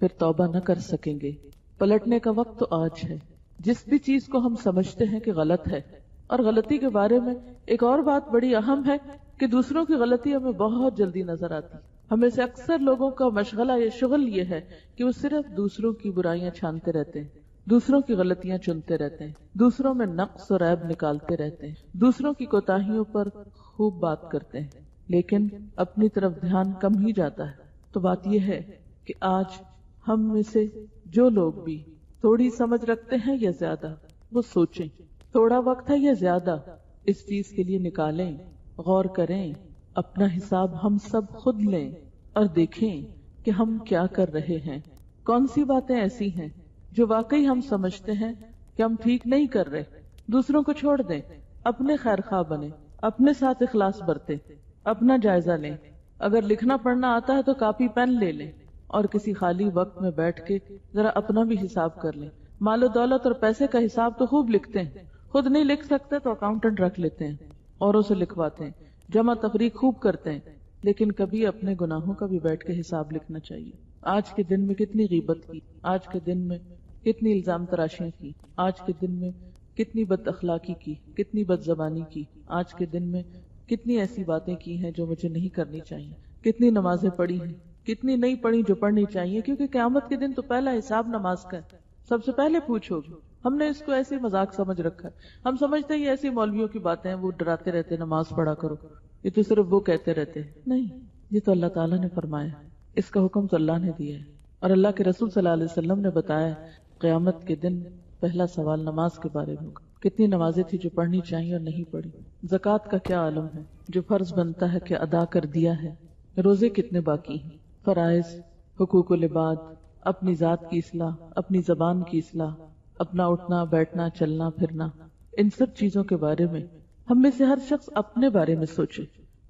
پھر توبہ نہ کر سکیں گے۔ پلٹنے کا وقت تو آج ہے۔ جس بھی چیز کو ہم سمجھتے ہیں کہ غلط ہے، اور غلطی کے بارے میں ایک اور بات بڑی اہم ہے کہ دوسروں کی غلطی ہمیں بہت جلدی نظر آتی۔ ہمیں سے اکثر لوگوں کا مشغلہ یا شغل یہ ہے کہ وہ صرف دوسروں کی برائیاں چھانتے رہتے ہیں، دوسروں کی غلطیاں چنتے رہتے ہیں، دوسروں میں نقص اور عیب نکالتے رہتے ہیں، دوسروں کی کوتاہیوں پر خوب بات کرتے ہیں، لیکن اپنی طرف دھیان کم ہی جاتا ہے۔ تو بات یہ ہے کہ آج ہم میں سے جو لوگ بھی تھوڑی سمجھ رکھتے ہیں یا زیادہ، وہ سوچیں تھوڑا وقت ہے یا زیادہ اس چیز کے لیے نکالیں، غور کریں، اپنا حساب ہم سب خود لیں اور دیکھیں کہ ہم کیا کر رہے ہیں، کون سی باتیں ایسی ہیں جو واقعی ہم سمجھتے ہیں کہ ہم ٹھیک نہیں کر رہے۔ دوسروں کو چھوڑ دیں، اپنے خیر خواہ بنیں، اپنے ساتھ اخلاص برتیں، اپنا جائزہ لیں۔ اگر لکھنا پڑھنا آتا ہے تو کاپی پین لے لیں اور کسی خالی وقت میں بیٹھ کے ذرا اپنا بھی حساب کر لیں۔ مال و دولت اور پیسے کا حساب تو خوب لکھتے ہیں، خود نہیں لکھ سکتے تو اکاؤنٹنٹ رکھ لیتے ہیں، اوروں سے لکھواتے ہیں، جمع تفریق خوب کرتے ہیں، لیکن کبھی اپنے گناہوں کا بھی بیٹھ کے حساب لکھنا چاہیے۔ آج کے دن میں کتنی غیبت کی، آج کے دن میں کتنی الزام تراشیاں کی، آج کے دن میں کتنی بد اخلاقی کی، کتنی بد زبانی کی، آج کے دن میں کتنی ایسی باتیں کی ہیں جو مجھے نہیں کرنی چاہیے، کتنی نمازیں پڑھی ہیں، کتنی نہیں پڑھی جو پڑھنی چاہیے، کیونکہ قیامت کے دن تو پہلا حساب نماز کا ہے، سب سے پہلے پوچھو گے۔ ہم نے اس کو ایسے مذاق سمجھ رکھا ہے، ہم سمجھتے ہیں یہ ایسی مولویوں کی باتیں ہیں، وہ ڈراتے رہتے نماز پڑھا کرو، یہ تو صرف وہ کہتے رہتے ہیں۔ نہیں، یہ تو اللہ تعالیٰ نے فرمایا، اس کا حکم تو اللہ نے دیا ہے، اور اللہ کے رسول صلی اللہ علیہ وسلم نے بتایا قیامت کے دن پہلا سوال نماز کے بارے میں ہوگا، کتنی نمازیں تھی جو پڑھنی چاہیے اور نہیں پڑھی، زکوٰۃ کا کیا عالم ہے جو فرض بنتا ہے کہ ادا کر دیا ہے، روزے کتنے باقی ہیں، فرائض، حقوق العباد، اپنی ذات کی اصلاح، اپنی زبان کی اصلاح، اپنا اٹھنا بیٹھنا چلنا پھرنا، ان سب چیزوں کے بارے میں ہم میں سے ہر شخص اپنے بارے میں سوچے،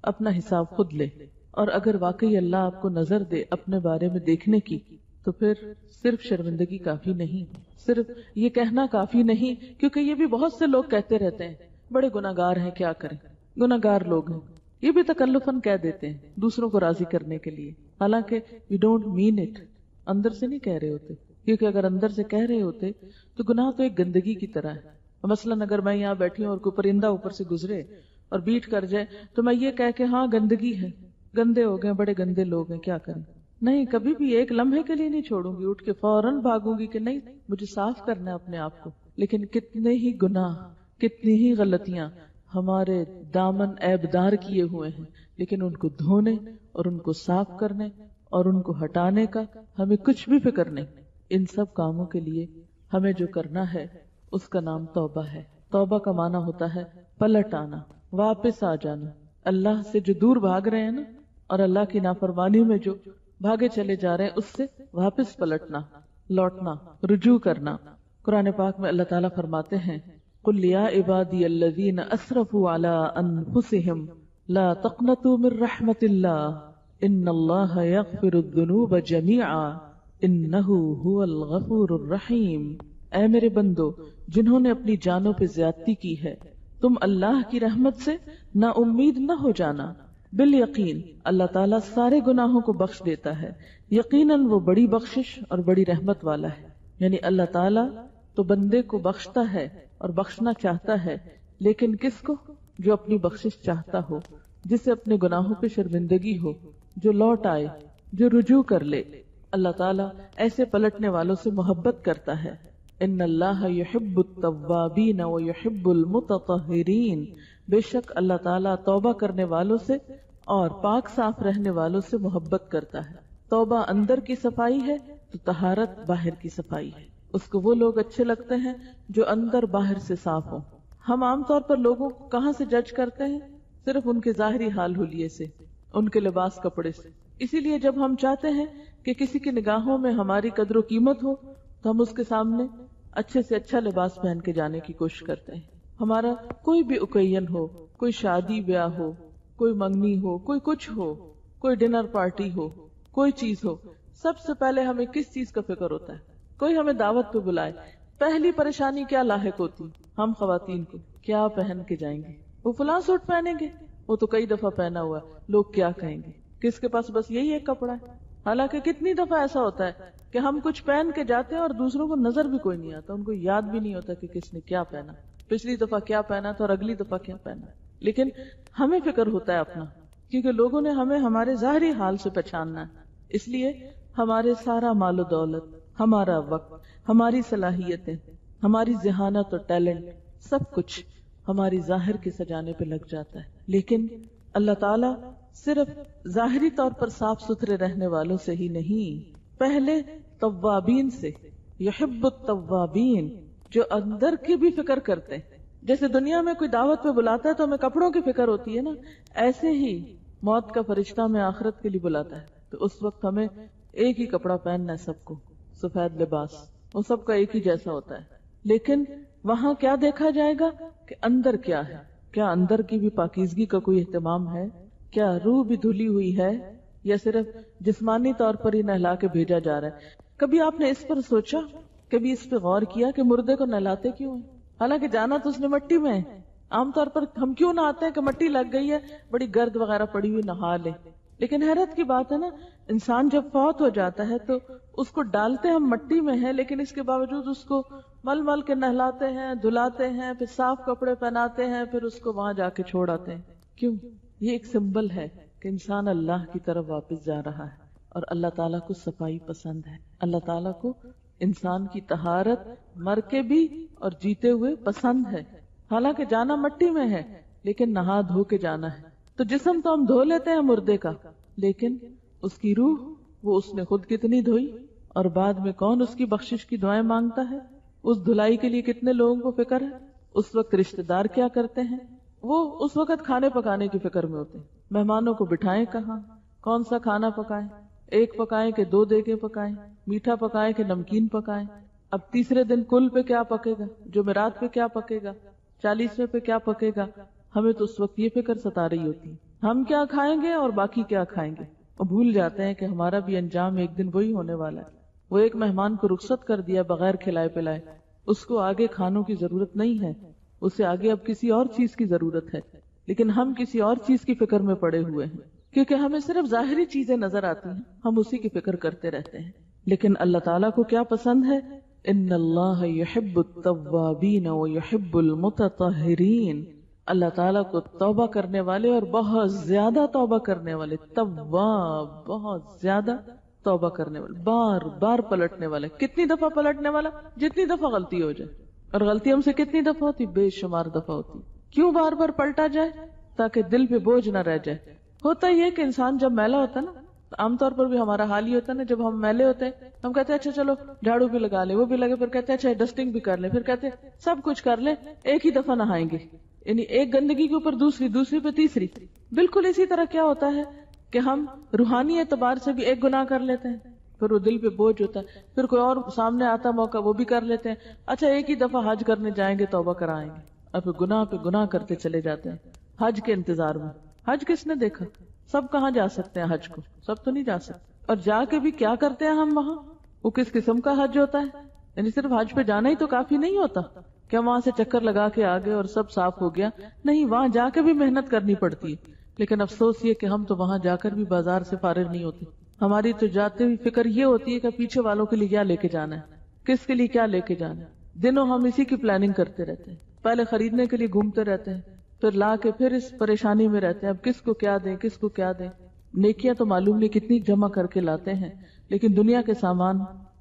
اپنا حساب خود لے، اور اگر واقعی اللہ آپ کو نظر دے اپنے بارے میں دیکھنے کی تو پھر صرف شرمندگی کافی نہیں، صرف یہ کہنا کافی نہیں، کیونکہ یہ بھی بہت سے لوگ کہتے رہتے ہیں بڑے گناہگار ہیں، کیا کریں، گناہگار لوگ ہیں، یہ بھی تکلفاً کہہ دیتے ہیں دوسروں کو راضی کرنے کے لیے، حالانکہ we don't mean it، اندر سے نہیں کہہ رہے ہوتے، کیونکہ اگر اندر سے کہہ رہے ہوتے تو گناہ تو ایک گندگی کی طرح ہے۔ مثلاً اگر میں یہاں بیٹھی ہوں اور کوئی پرندہ اوپر سے گزرے اور بیٹ کر جائے تو میں یہ کہہ کہ ہاں گندگی ہے، گندے ہو گئے، بڑے گندے لوگ ہیں، کیا کریں، نہیں، کبھی بھی ایک لمحے کے لیے نہیں چھوڑوں گی، اٹھ کے فوراً بھاگوں گی کہ نہیں، مجھے صاف کرنا ہے اپنے آپ کو۔ لیکن کتنے ہی گناہ، کتنی ہی غلطیاں ہمارے دامن عیبدار کیے ہوئے ہیں، لیکن ان کو دھونے اور ان کو صاف کرنے اور ان کو ہٹانے کا ہمیں کچھ بھی فکر نہیں۔ ان سب کاموں کے لیے ہمیں جو کرنا ہے اس کا نام توبہ ہے۔ توبہ کا معنی ہوتا ہے پلٹ آنا، واپس آ جانا، اللہ سے جو دور بھاگ رہے ہیں نا، اور اللہ کی نافرمانی میں جو بھاگے چلے جا رہے ہیں، اس سے واپس پلٹنا، لوٹنا، رجوع کرنا۔ قرآن پاک میں اللہ تعالیٰ فرماتے ہیں قُلْ يَا عِبَادِيَ الَّذِينَ أَسْرَفُوا عَلَىٰ أَنفُسِهِمْ لَا تَقْنَطُوا مِن رَحْمَةِ اللَّهِ إِنَّ اللَّهَ يَغْفِرُ الذُّنُوبَ جَمِيعًا إِنَّهُ هُوَ الْغَفُورُ الرَّحِيمُ۔ اے میرے بندو، جنہوں نے اپنی جانوں پہ زیادتی کی ہے، تم اللہ کی رحمت سے نا امید نہ ہو جانا، بالیقین اللہ تعالیٰ سارے گناہوں کو بخش دیتا ہے، یقیناً وہ بڑی بخشش اور بڑی رحمت والا ہے۔ یعنی اللہ تعالیٰ تو بندے کو بخشتا ہے اور بخشنا چاہتا ہے، لیکن کس کو؟ جو اپنی بخشش چاہتا ہو، جسے اپنے گناہوں پہ شرمندگی ہو، جو لوٹ آئے، جو رجوع کر لے۔ اللہ تعالیٰ ایسے پلٹنے والوں سے محبت کرتا ہے۔ ان اللہ یحب التوابین ویحب المتطہرین، بے شک اللہ تعالیٰ توبہ کرنے والوں سے اور پاک صاف رہنے والوں سے محبت کرتا ہے۔ توبہ اندر کی صفائی ہے تو طہارت باہر کی صفائی ہے۔ اس کو وہ لوگ اچھے لگتے ہیں جو اندر باہر سے صاف ہوں۔ ہم عام طور پر لوگوں کو کہاں سے جج کرتے ہیں؟ صرف ان کے ظاہری حال حلیے سے، ان کے لباس کپڑے سے۔ اسی لیے جب ہم چاہتے ہیں کہ کسی کی نگاہوں میں ہماری قدر و قیمت ہو تو ہم اس کے سامنے اچھے سے اچھا لباس پہن کے جانے کی کوشش کرتے ہیں۔ ہمارا کوئی بھی اوکیزن ہو، کوئی شادی بیاہ ہو، کوئی منگنی ہو، کوئی کچھ ہو، کوئی ڈنر پارٹی ہو، کوئی چیز ہو، سب سے پہلے ہمیں کس چیز کا فکر ہوتا ہے؟ کوئی ہمیں دعوت پہ بلائے، پہلی پریشانی کیا لاحق ہوتی ہم خواتین کو؟ کیا پہن کے جائیں گے؟ وہ فلاں سوٹ پہنیں گے، وہ تو کئی دفعہ پہنا ہوا ہے، لوگ کیا کہیں گے؟ کس کے پاس بس یہی ایک کپڑا ہے؟ حالانکہ کتنی دفعہ ایسا ہوتا ہے کہ ہم کچھ پہن کے جاتے ہیں اور دوسروں کو نظر بھی کوئی نہیں آتا، ان کو یاد بھی نہیں ہوتا کہ کس نے کیا پہنا، پچھلی دفعہ کیا پہنا تھا اور اگلی دفعہ کیا پہنا، لیکن ہمیں فکر ہوتا ہے اپنا، کیونکہ لوگوں نے ہمیں ہمارے ظاہری حال سے پہچاننا ہے، اس لیے ہمارے سارا مال و دولت، ہمارا وقت، ہماری صلاحیتیں، ہماری ذہانت اور ٹیلنٹ، سب کچھ ہماری ظاہر کے سجانے پہ لگ جاتا ہے. لیکن اللہ تعالیٰ صرف ظاہری طور پر صاف ستھرے رہنے والوں سے ہی نہیں، پہلے توابین سے، یحب التوابین، جو اندر کی بھی فکر کرتے ہیں. جیسے دنیا میں کوئی دعوت پہ بلاتا ہے تو ہمیں کپڑوں کی فکر ہوتی ہے نا، ایسے ہی موت کا فرشتہ ہمیں آخرت کے لیے بلاتا ہے تو اس وقت ہمیں ایک ہی کپڑا پہننا ہے، سب کو سفید لباس، وہ سب کا ایک ہی جیسا ہوتا ہے. لیکن وہاں کیا دیکھا جائے گا کہ اندر کیا ہے، کیا اندر کی بھی پاکیزگی کا کوئی اہتمام ہے، کیا روح بھی دھلی ہوئی ہے، یا صرف جسمانی طور پر ہی نہلا کے بھیجا جا رہا ہے. کبھی آپ نے اس پر سوچا، کبھی اس پہ غور کیا کہ مردے کو نہلاتے کیوں ہیں؟ حالانکہ جانا تو اس نے مٹی میں ہے. عام طور پر ہم کیوں نہ آتے ہیں کہ مٹی لگ گئی ہے، بڑی گرد وغیرہ پڑی ہوئی، نہا لے. لیکن حیرت کی بات ہے نا، انسان جب فوت ہو جاتا ہے تو اس کو ڈالتے ہم مٹی میں ہیں، لیکن اس کے باوجود اس کو مل مل کے نہلاتے ہیں، دھلاتے ہیں، پھر صاف کپڑے پہناتے ہیں، پھر اس کو وہاں جا کے چھوڑ آتے ہیں. کیوں؟ یہ ایک سمبل ہے کہ انسان اللہ کی طرف واپس جا رہا ہے، اور اللہ تعالیٰ کو صفائی پسند ہے. اللہ تعالیٰ کو انسان کی طہارت مر کے بھی اور جیتے ہوئے پسند ہے. حالانکہ جانا مٹی میں ہے لیکن نہا دھو کے جانا ہے. تو جسم تو ہم دھو لیتے ہیں مردے کا، لیکن اس کی روح، وہ اس نے خود کتنی دھوئی، اور بعد میں کون اس کی بخشش کی دعائیں مانگتا ہے. اس دھلائی کے لیے کتنے لوگوں کو فکر ہے. اس وقت رشتہ دار کیا کرتے ہیں، وہ اس وقت کھانے پکانے کی فکر میں ہوتے ہیں. مہمانوں کو بٹھائیں کہاں، کون سا کھانا پکائیں، ایک پکائیں کہ دو دیگیں پکائیں، میٹھا پکائیں کہ نمکین پکائیں. اب تیسرے دن کل پہ کیا پکے گا، جمعرات پہ کیا پکے گا، 40ویں پہ کیا پکے گا. ہمیں تو اس وقت یہ فکر ستا رہی ہوتی ہے ہم کیا کھائیں گے اور باقی کیا کھائیں گے، اور بھول جاتے ہیں کہ ہمارا بھی انجام ایک دن وہی ہونے والا ہے. وہ ایک مہمان کو رخصت کر دیا بغیر کھلائے پلائے، اس کو آگے کھانوں کی ضرورت نہیں ہے، اسے آگے اب کسی اور چیز کی ضرورت ہے. لیکن ہم کسی اور چیز کی فکر میں پڑے ہوئے ہیں، کیونکہ ہمیں صرف ظاہری چیزیں نظر آتی ہیں، ہم اسی کی فکر کرتے رہتے ہیں. لیکن اللہ تعالیٰ کو کیا پسند ہے؟ ان اللہ یحب التوابین ویحب المتطہرین. اللہ تعالیٰ کو توبہ کرنے والے اور بہت زیادہ توبہ کرنے والے، تواب بہت زیادہ توبہ کرنے والے، بار بار پلٹنے والے. کتنی دفعہ پلٹنے والا؟ جتنی دفعہ غلطی ہو جائے. اور غلطی ہم سے کتنی دفعہ ہوتی؟ بے شمار دفعہ ہوتی. کیوں بار بار پلٹا جائے؟ تاکہ دل پہ بوجھ نہ رہ جائے. ہوتا یہ کہ انسان جب میلا ہوتا ہے نا، عام طور پر بھی ہمارا حال یہ ہوتا ہے نا، جب ہم میلے ہوتے ہیں ہم کہتے ہیں اچھا چلو جھاڑو بھی لگا لیں، وہ بھی لگے، پھر کہتے ہیں اچھا ڈسٹنگ بھی کر لیں، پھر کہتے ہیں سب کچھ کر لیں، ایک ہی دفعہ نہائیں گے. یعنی ایک گندگی کے اوپر دوسری، دوسری پہ تیسری. بالکل اسی طرح کیا ہوتا ہے کہ ہم روحانی اعتبار سے بھی ایک گناہ کر لیتے ہیں، پھر وہ دل پہ بوجھ ہوتا ہے، پھر کوئی اور سامنے آتا موقع وہ بھی کر لیتے ہیں. اچھا ایک ہی دفعہ حج کرنے جائیں گے، توبہ کرائیں گے، اور پھر گناہ پہ گناہ کرتے چلے جاتے ہیں حج کے انتظار میں. حج کس نے دیکھا؟ سب کہاں جا سکتے ہیں حج کو؟ سب تو نہیں جا سکتے. اور جا کے بھی کیا کرتے ہیں ہم وہاں؟ وہ کس قسم کا حج ہوتا ہے؟ یعنی صرف حج پہ جانا ہی تو کافی نہیں ہوتا کہ وہاں سے چکر لگا کے آگے اور سب صاف ہو گیا. نہیں، وہاں جا کے بھی محنت کرنی پڑتی ہے. لیکن افسوس یہ کہ ہم تو وہاں جا کر بھی بازار سے فارغ نہیں ہوتے. ہماری تو جاتے ہوئی فکر یہ ہوتی ہے کہ پیچھے والوں کے لیے کیا لے کے جانا ہے، کس کے لیے کیا لے کے جانا ہے. دنوں ہم اسی کی پلاننگ کرتے رہتے ہیں، پہلے خریدنے کے لیے گھومتے رہتے ہیں، پھر لا کے پھر اس پریشانی میں رہتے ہیں اب کس کو کیا دیں، کس کو کیا دیں. نیکیاں تو معلوم نہیں کتنی جمع کر کے لاتے ہیں، لیکن دنیا کے سامان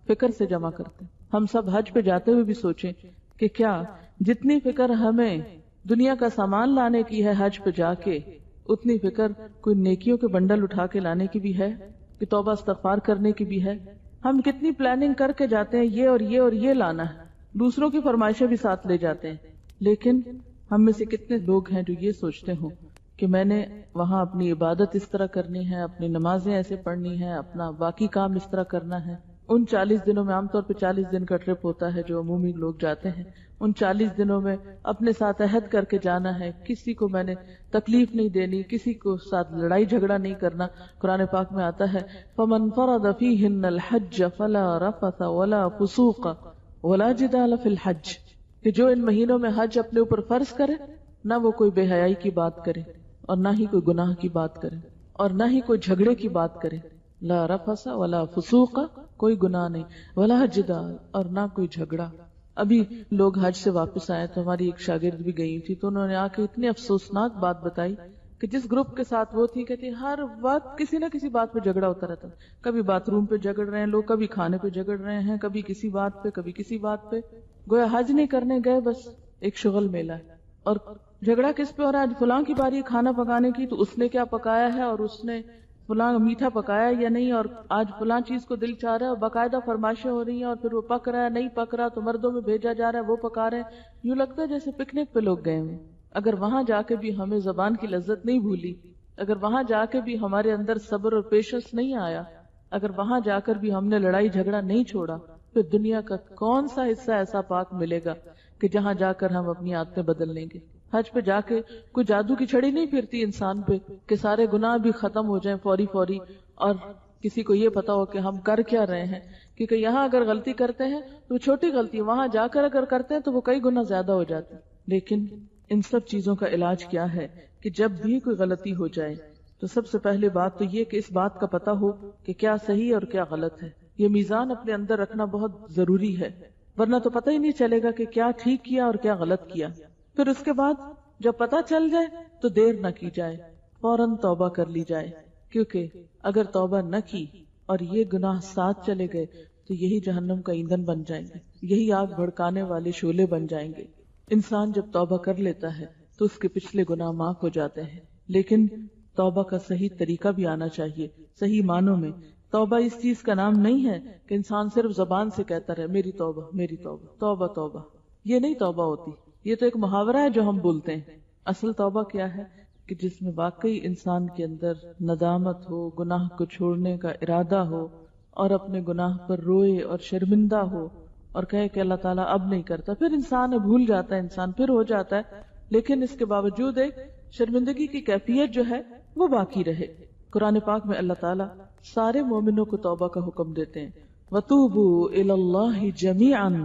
فکر سے جمع کرتے ہیں. ہم سب حج پہ جاتے ہوئے بھی سوچیں کہ کیا جتنی فکر ہمیں دنیا کا سامان لانے کی ہے حج پہ جا کے، اتنی فکر کوئی نیکیوں کے بنڈل اٹھا کے لانے کی بھی ہے، کہ توبہ استغفار کرنے کی بھی ہے. ہم کتنی پلاننگ کر کے جاتے ہیں، یہ اور یہ اور یہ لانا ہے، دوسروں کی فرمائشیں بھی ساتھ لے جاتے ہیں. لیکن ہم میں سے کتنے لوگ ہیں جو یہ سوچتے ہوں کہ میں نے وہاں اپنی عبادت اس طرح کرنی ہے، اپنی نمازیں ایسے پڑھنی ہے، اپنا باقی کام اس طرح کرنا ہے. ان 40 دنوں میں عام طور پہ 40 دن کا ٹرپ ہوتا ہے جو عمومی لوگ جاتے ہیں. ان 40 دنوں میں اپنے ساتھ عہد کر کے جانا ہے، کسی کو میں نے تکلیف نہیں دینی، کسی کو ساتھ لڑائی جھگڑا نہیں کرنا. قرآن پاک میں آتا ہے فَمَنْ فَرَضَ فِيهِنَّ الْحَجَّ فَلَا رَفَثَ وَلَا فُسُوقَ وَلَا جِدَالَ فِي الْحَجِّ، کہ جو ان مہینوں میں حج اپنے اوپر فرض کرے، نہ وہ کوئی بے حیائی کی بات کرے، اور نہ ہی کوئی گناہ کی بات کرے، اور نہ ہی کوئی جھگڑے کی بات کرے، لا رفس ولا فسوق، کوئی گناہ نہیں، ولا جدال، اور نہ کوئی جھگڑا. ابھی لوگ حج سے واپس آئے تو ہماری ایک شاگرد بھی گئی تھی، تو انہوں نے آ کے اتنی افسوسناک بات بتائی کہ جس گروپ کے ساتھ وہ تھی، کہتی ہر وقت کسی نہ کسی بات پہ جھگڑا ہوتا رہتا، کبھی باتھ روم پہ جھگڑ رہے ہیں لوگ، کبھی کھانے پہ جھگڑ رہے ہیں، کبھی کسی بات پہ، کبھی کسی بات پہ. گویا حج نہیں کرنے گئے، بس ایک شغل میلہ ہے. اور جھگڑا کس پہ ہو رہا ہے؟ فلاں کی باری کھانا پکانے کی تو اس نے کیا پکایا ہے، اور اس نے فلاں میٹھا پکایا یا نہیں، اور آج فلاں چیز کو دل چاہ رہا ہے، اور باقاعدہ فرمائشیں ہو رہی ہیں، اور پھر وہ پک رہا ہے نہیں پک رہا تو مردوں میں بھیجا جا رہا ہے وہ پکا رہے ہیں. یوں لگتا ہے جیسے پکنک پہ لوگ گئے ہیں. اگر وہاں جا کے بھی ہمیں زبان کی لذت نہیں بھولی، اگر وہاں جا کے بھی ہمارے اندر صبر اور پیشنس نہیں آیا، اگر وہاں جا کر بھی ہم نے لڑائی جھگڑا نہیں چھوڑا، پھر دنیا کا کون سا حصہ ایسا پاک ملے گا کہ جہاں جا کر ہم اپنی عادتیں بدل لیں گے. حج پہ جا کے کوئی جادو کی چھڑی نہیں پھرتی انسان پہ کہ سارے گناہ بھی ختم ہو جائیں فوری فوری، اور کسی کو یہ پتا ہو کہ ہم کر کیا رہے ہیں. کیونکہ یہاں اگر غلطی کرتے ہیں تو چھوٹی غلطی، وہاں جا کر اگر کرتے ہیں تو وہ کئی گنا زیادہ ہو جاتی. لیکن ان سب چیزوں کا علاج کیا ہے کہ جب بھی کوئی غلطی ہو جائے تو سب سے پہلے بات تو یہ کہ اس بات کا پتہ ہو کہ کیا صحیح اور کیا غلط ہے. یہ میزان اپنے اندر رکھنا بہت ضروری ہے، ورنہ تو پتہ ہی نہیں چلے گا کہ کیا ٹھیک کیا اور کیا غلط کیا. پھر اس کے بعد جب پتہ چل جائے تو دیر نہ کی جائے، فوراً توبہ کر لی جائے. کیونکہ اگر توبہ نہ کی اور یہ گناہ ساتھ چلے گئے تو یہی جہنم کا ایندھن بن جائیں گے، یہی آگ بھڑکانے والے شعلے بن جائیں گے. انسان جب توبہ کر لیتا ہے تو اس کے پچھلے گناہ معاف ہو جاتے ہیں. لیکن توبہ کا صحیح طریقہ بھی آنا چاہیے، صحیح معنوں میں. توبہ اس چیز کا نام نہیں ہے کہ انسان صرف زبان سے کہتا رہے میری توبہ میری توبہ توبہ توبہ. یہ نہیں توبہ ہوتی، یہ تو ایک محاورہ ہے جو ہم بولتے ہیں. اصل توبہ کیا ہے کہ جس میں واقعی انسان کے اندر ندامت ہو، گناہ کو چھوڑنے کا ارادہ ہو، اور اپنے گناہ پر روئے اور شرمندہ ہو اور کہے کہ اللہ تعالیٰ اب نہیں کرتا. پھر انسان بھول جاتا ہے، انسان پھر ہو جاتا ہے، لیکن اس کے باوجود ایک شرمندگی کی کیفیت جو ہے وہ باقی رہے. قرآن پاک میں اللہ تعالیٰ سارے مومنوں کو توبہ کا حکم دیتے ہیں. وَتُوبُوا إِلَى اللَّهِ جَمِيعًا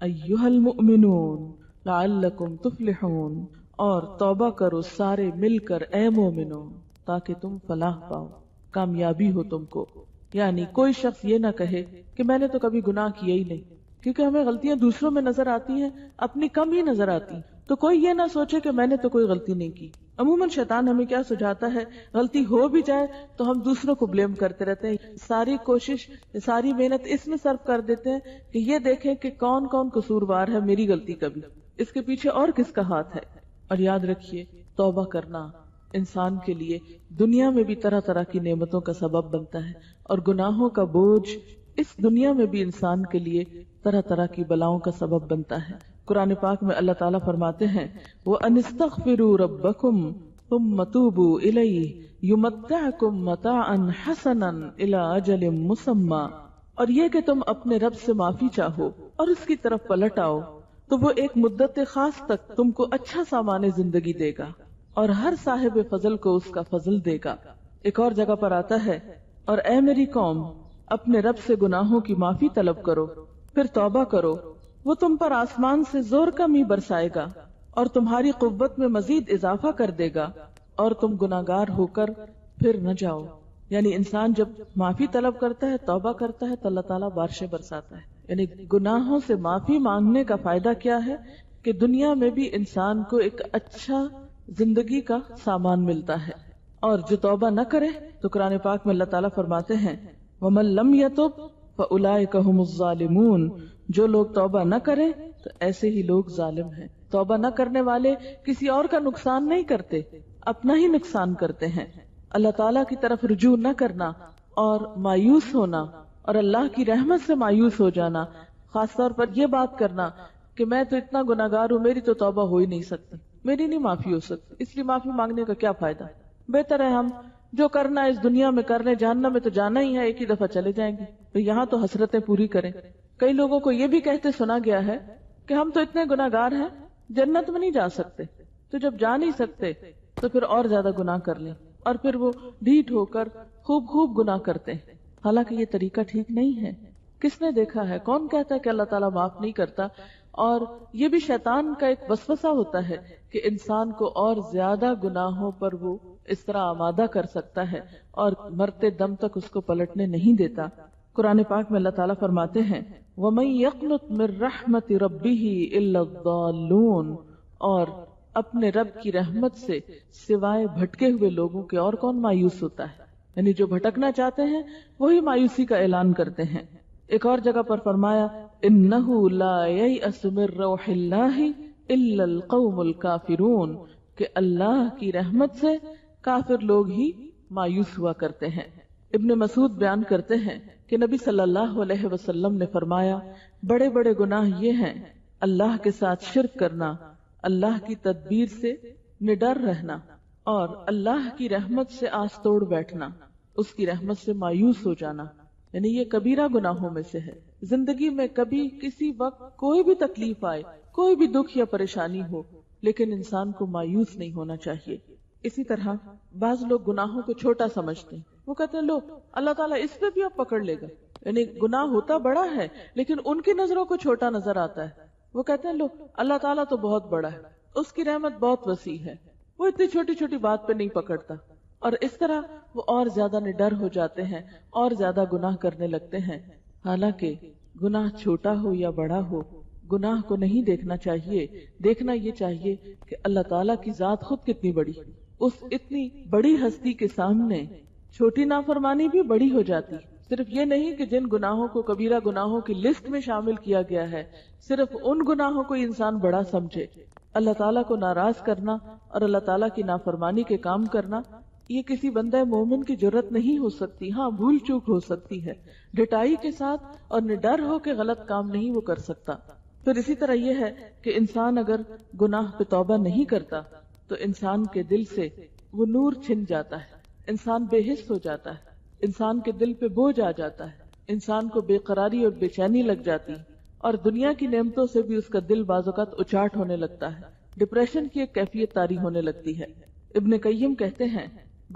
أَيُّهَا الْمُؤْمِنُونَ لَعَلَّكُمْ تُفْلِحُونَ، اور توبہ کرو سارے مل کر اے مومنوں تاکہ تم فلاح پاؤ، کامیابی ہو تم کو. یعنی کوئی شخص یہ نہ کہے کہ میں نے تو کبھی گناہ کیا ہی نہیں، کیونکہ ہمیں غلطیاں دوسروں میں نظر آتی ہیں، اپنی کم ہی نظر آتی ہیں. تو کوئی یہ نہ سوچے کہ میں نے تو کوئی غلطی نہیں کی. عموماً شیطان ہمیں کیا سجھاتا ہے، غلطی ہو بھی جائے تو ہم دوسروں کو بلیم کرتے رہتے ہیں، ساری کوشش ساری محنت اس میں صرف کر دیتے ہیں کہ یہ دیکھیں کہ کون کون قصوروار ہے میری غلطی کا بھی، اس کے پیچھے اور کس کا ہاتھ ہے. اور یاد رکھیے توبہ کرنا انسان کے لیے دنیا میں بھی طرح طرح کی نعمتوں کا سبب بنتا ہے، اور گناہوں کا بوجھ اس دنیا میں بھی انسان کے لیے طرح طرح کی بلاؤں کا سبب بنتا ہے. قرآن پاک میں اللہ تعالیٰ فرماتے ہیں وَأَنِ اسْتَغْفِرُوا رَبَّكُمْ ثُمَّ تُوبُوا إِلَيْهِ يُمَتِّعْكُمْ مَتَاعًا حَسَنًا إِلَىٰ أَجَلٍ مُّسَمًّى، اور یہ کہ تم اپنے رب سے معافی چاہو اور اس کی طرف پلٹ آؤ تو وہ ایک مدت خاص تک تم کو اچھا سامان زندگی دے گا، اور ہر صاحب فضل کو اس کا فضل دے گا. ایک اور جگہ پر آتا ہے اور اے میری قوم اپنے رب سے گناہوں کی معافی طلب کرو پھر توبہ کرو، وہ تم پر آسمان سے زور کا می برسائے گا اور تمہاری قوت میں مزید اضافہ کر دے گا، اور تم گناہگار ہو کر پھر نہ جاؤ. یعنی انسان جب معافی طلب کرتا ہے، توبہ کرتا ہے، تو اللہ تعالیٰ بارشیں برساتا ہے. یعنی گناہوں سے معافی مانگنے کا فائدہ کیا ہے کہ دنیا میں بھی انسان کو ایک اچھا زندگی کا سامان ملتا ہے. اور جو توبہ نہ کرے تو قرآن پاک میں اللہ تعالیٰ فرماتے ہیں وَمَن لَمْ يَتُبْ فَأُولَٰئِكَ هُمُ الظَّالِمُونَ، جو لوگ توبہ نہ کریں تو ایسے ہی لوگ ظالم ہیں. توبہ نہ کرنے والے کسی اور کا نقصان نہیں کرتے، اپنا ہی نقصان کرتے ہیں. اللہ تعالیٰ کی طرف رجوع نہ کرنا اور مایوس ہونا اور اللہ کی رحمت سے مایوس ہو جانا، خاص طور پر یہ بات کرنا کہ میں تو اتنا گناہگار ہوں، میری تو توبہ ہو ہی نہیں سکتی، میری نہیں معافی ہو سکتی، اس لیے معافی مانگنے کا کیا فائدہ. بہتر ہے ہم جو کرنا ہے اس دنیا میں کر لیں، جہنم میں تو جانا ہی ہے، ایک ہی دفعہ چلے جائیں گے، تو یہاں تو حسرتیں پوری کریں. کئی لوگوں کو یہ بھی کہتے سنا گیا ہے کہ ہم تو اتنے گناہگار ہیں جنت میں نہیں جا سکتے، تو جب جا نہیں سکتے تو پھر اور زیادہ گناہ کر لیں، اور پھر وہ ڈھیٹ ہو کر خوب گناہ کرتے ہیں. حالانکہ یہ طریقہ ٹھیک نہیں ہے. کس نے دیکھا ہے، کون کہتا ہے کہ اللہ تعالیٰ معاف نہیں کرتا؟ اور یہ بھی شیطان کا ایک وسوسہ ہوتا ہے کہ انسان کو اور زیادہ گناہوں پر وہ اس طرح آمادہ کر سکتا ہے اور مرتے دم تک اس کو پلٹنے نہیں دیتا. قرآن پاک میں اللہ تعالیٰ فرماتے ہیں وَمَن يَقْنُطْ مِن رَحْمَةِ رَبِّهِ إِلَّا الضَّالُّونَ، اور اپنے رب کی رحمت سے سوائے بھٹکے ہوئے لوگوں کے اور کون مایوس ہوتا ہے. یعنی جو بھٹکنا چاہتے ہیں وہی مایوسی کا اعلان کرتے ہیں. ایک اور جگہ پر فرمایا إِنَّهُ لَا يَيْأَسُ مِن رَّوْحِ اللَّهِ إِلَّا الْقَوْمُ الْكَافِرُونَ، کہ اللہ کی رحمت سے کافر لوگ ہی مایوس ہوا کرتے ہیں. ابن مسعود بیان کرتے ہیں کہ نبی صلی اللہ علیہ وسلم نے فرمایا بڑے بڑے گناہ یہ ہیں اللہ کے ساتھ شرک کرنا، اللہ کی تدبیر سے نڈر رہنا، اور اللہ کی رحمت سے آس توڑ بیٹھنا، اس کی رحمت سے مایوس ہو جانا. یعنی یہ کبیرہ گناہوں میں سے ہے. زندگی میں کبھی کسی وقت کوئی بھی تکلیف آئے، کوئی بھی دکھ یا پریشانی ہو، لیکن انسان کو مایوس نہیں ہونا چاہیے. اسی طرح بعض لوگ گناہوں کو چھوٹا سمجھتے ہیں. وہ کہتے ہیں لو اللہ تعالیٰ اس پہ بھی اب پکڑ لے گا. یعنی گناہ ہوتا بڑا ہے لیکن ان کی نظروں کو چھوٹا نظر آتا ہے. وہ کہتے ہیں لو اللہ تعالیٰ تو بہت بڑا ہے، اس کی رحمت بہت وسیع ہے، وہ اتنی چھوٹی چھوٹی بات پہ نہیں پکڑتا. اور اس طرح وہ اور زیادہ نڈر ہو جاتے ہیں اور زیادہ گناہ کرنے لگتے ہیں. حالانکہ گناہ چھوٹا ہو یا بڑا ہو، گناہ کو نہیں دیکھنا چاہیے. دیکھنا یہ چاہیے کہ اللہ تعالیٰ کی ذات خود کتنی بڑی، اس اتنی بڑی ہستی کے سامنے چھوٹی نافرمانی بھی بڑی ہو جاتی. صرف یہ نہیں کہ جن گناہوں کو کبیرہ گناہوں کی لسٹ میں شامل کیا گیا ہے صرف ان گناہوں کو انسان بڑا سمجھے. اللہ تعالیٰ کو ناراض کرنا اور اللہ تعالیٰ کی نافرمانی کے کام کرنا یہ کسی بندہ مومن کی جرت نہیں ہو سکتی. ہاں بھول چوک ہو سکتی ہے، ڈٹائی کے ساتھ اور نڈر ہو کے غلط کام نہیں وہ کر سکتا. پھر اسی طرح یہ ہے کہ انسان اگر گناہ پہ توبہ نہیں کرتا تو انسان کے دل سے وہ نور چھن جاتا ہے، انسان بے حس ہو جاتا ہے، انسان کے دل پہ بوجھ آ جاتا ہے، انسان کو بے قراری اور بے چینی لگ جاتی، اور دنیا کی نعمتوں سے بھی اس کا دل بعض اوقات اچاٹ ہونے لگتا ہے. ڈپریشن کی ایک کیفیت طاری ہونے لگتی ہے. ابن قیم کہتے ہیں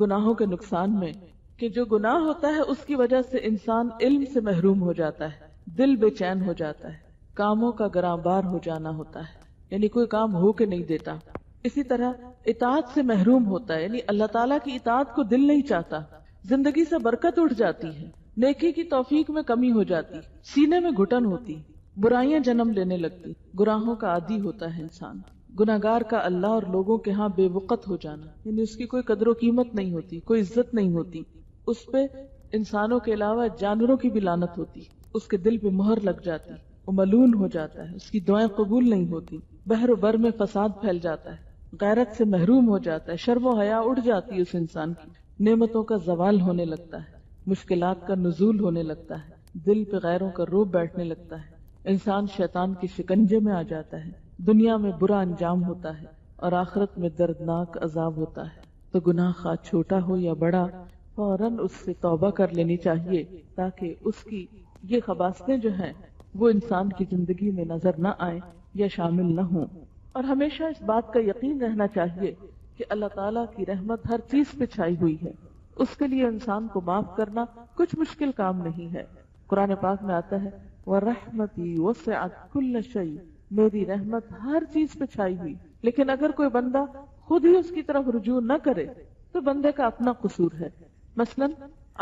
گناہوں کے نقصان میں کہ جو گناہ ہوتا ہے اس کی وجہ سے انسان علم سے محروم ہو جاتا ہے، دل بے چین ہو جاتا ہے، کاموں کا گراں بار ہو جانا ہوتا ہے، یعنی کوئی کام ہو کے نہیں دیتا. اسی طرح اطاعت سے محروم ہوتا ہے، یعنی اللہ تعالیٰ کی اطاعت کو دل نہیں چاہتا، زندگی سے برکت اٹھ جاتی ہے، نیکی کی توفیق میں کمی ہو جاتی، سینے میں گھٹن ہوتی، برائیاں جنم لینے لگتی، گناہوں کا عادی ہوتا ہے انسان. گناہگار کا اللہ اور لوگوں کے ہاں بے وقت ہو جانا، یعنی اس کی کوئی قدر و قیمت نہیں ہوتی، کوئی عزت نہیں ہوتی، اس پہ انسانوں کے علاوہ جانوروں کی بھی لعنت ہوتی، اس کے دل پہ مہر لگ جاتی، وہ ملعون ہو جاتا ہے، اس کی دعائیں قبول نہیں ہوتی، بحر و بر میں فساد پھیل جاتا ہے، غیرت سے محروم ہو جاتا ہے، شرم و حیا اڑ جاتی ہے اس انسان کی، نعمتوں کا زوال ہونے لگتا ہے، مشکلات کا نزول ہونے لگتا ہے، دل پہ غیروں کا روب بیٹھنے لگتا ہے، انسان شیطان کے شکنجے میں آ جاتا ہے، دنیا میں برا انجام ہوتا ہے اور آخرت میں دردناک عذاب ہوتا ہے. تو گناہ خواہ چھوٹا ہو یا بڑا فوراً اس سے توبہ کر لینی چاہیے تاکہ اس کی یہ خباثتیں جو ہیں وہ انسان کی زندگی میں نظر نہ آئیں یا شامل نہ ہوں. اور ہمیشہ اس بات کا یقین رہنا چاہیے کہ اللہ تعالیٰ کی رحمت ہر چیز پہ چھائی ہوئی ہے، اس کے لیے انسان کو معاف کرنا کچھ مشکل کام نہیں ہے. قرآن پاک میں آتا ہے وَرَحْمَتِي وَسِعَتْ كُلَّ شَيْءٍ، میری رحمت ہر چیز پہ چھائی ہوئی. لیکن اگر کوئی بندہ خود ہی اس کی طرف رجوع نہ کرے تو بندے کا اپنا قصور ہے. مثلا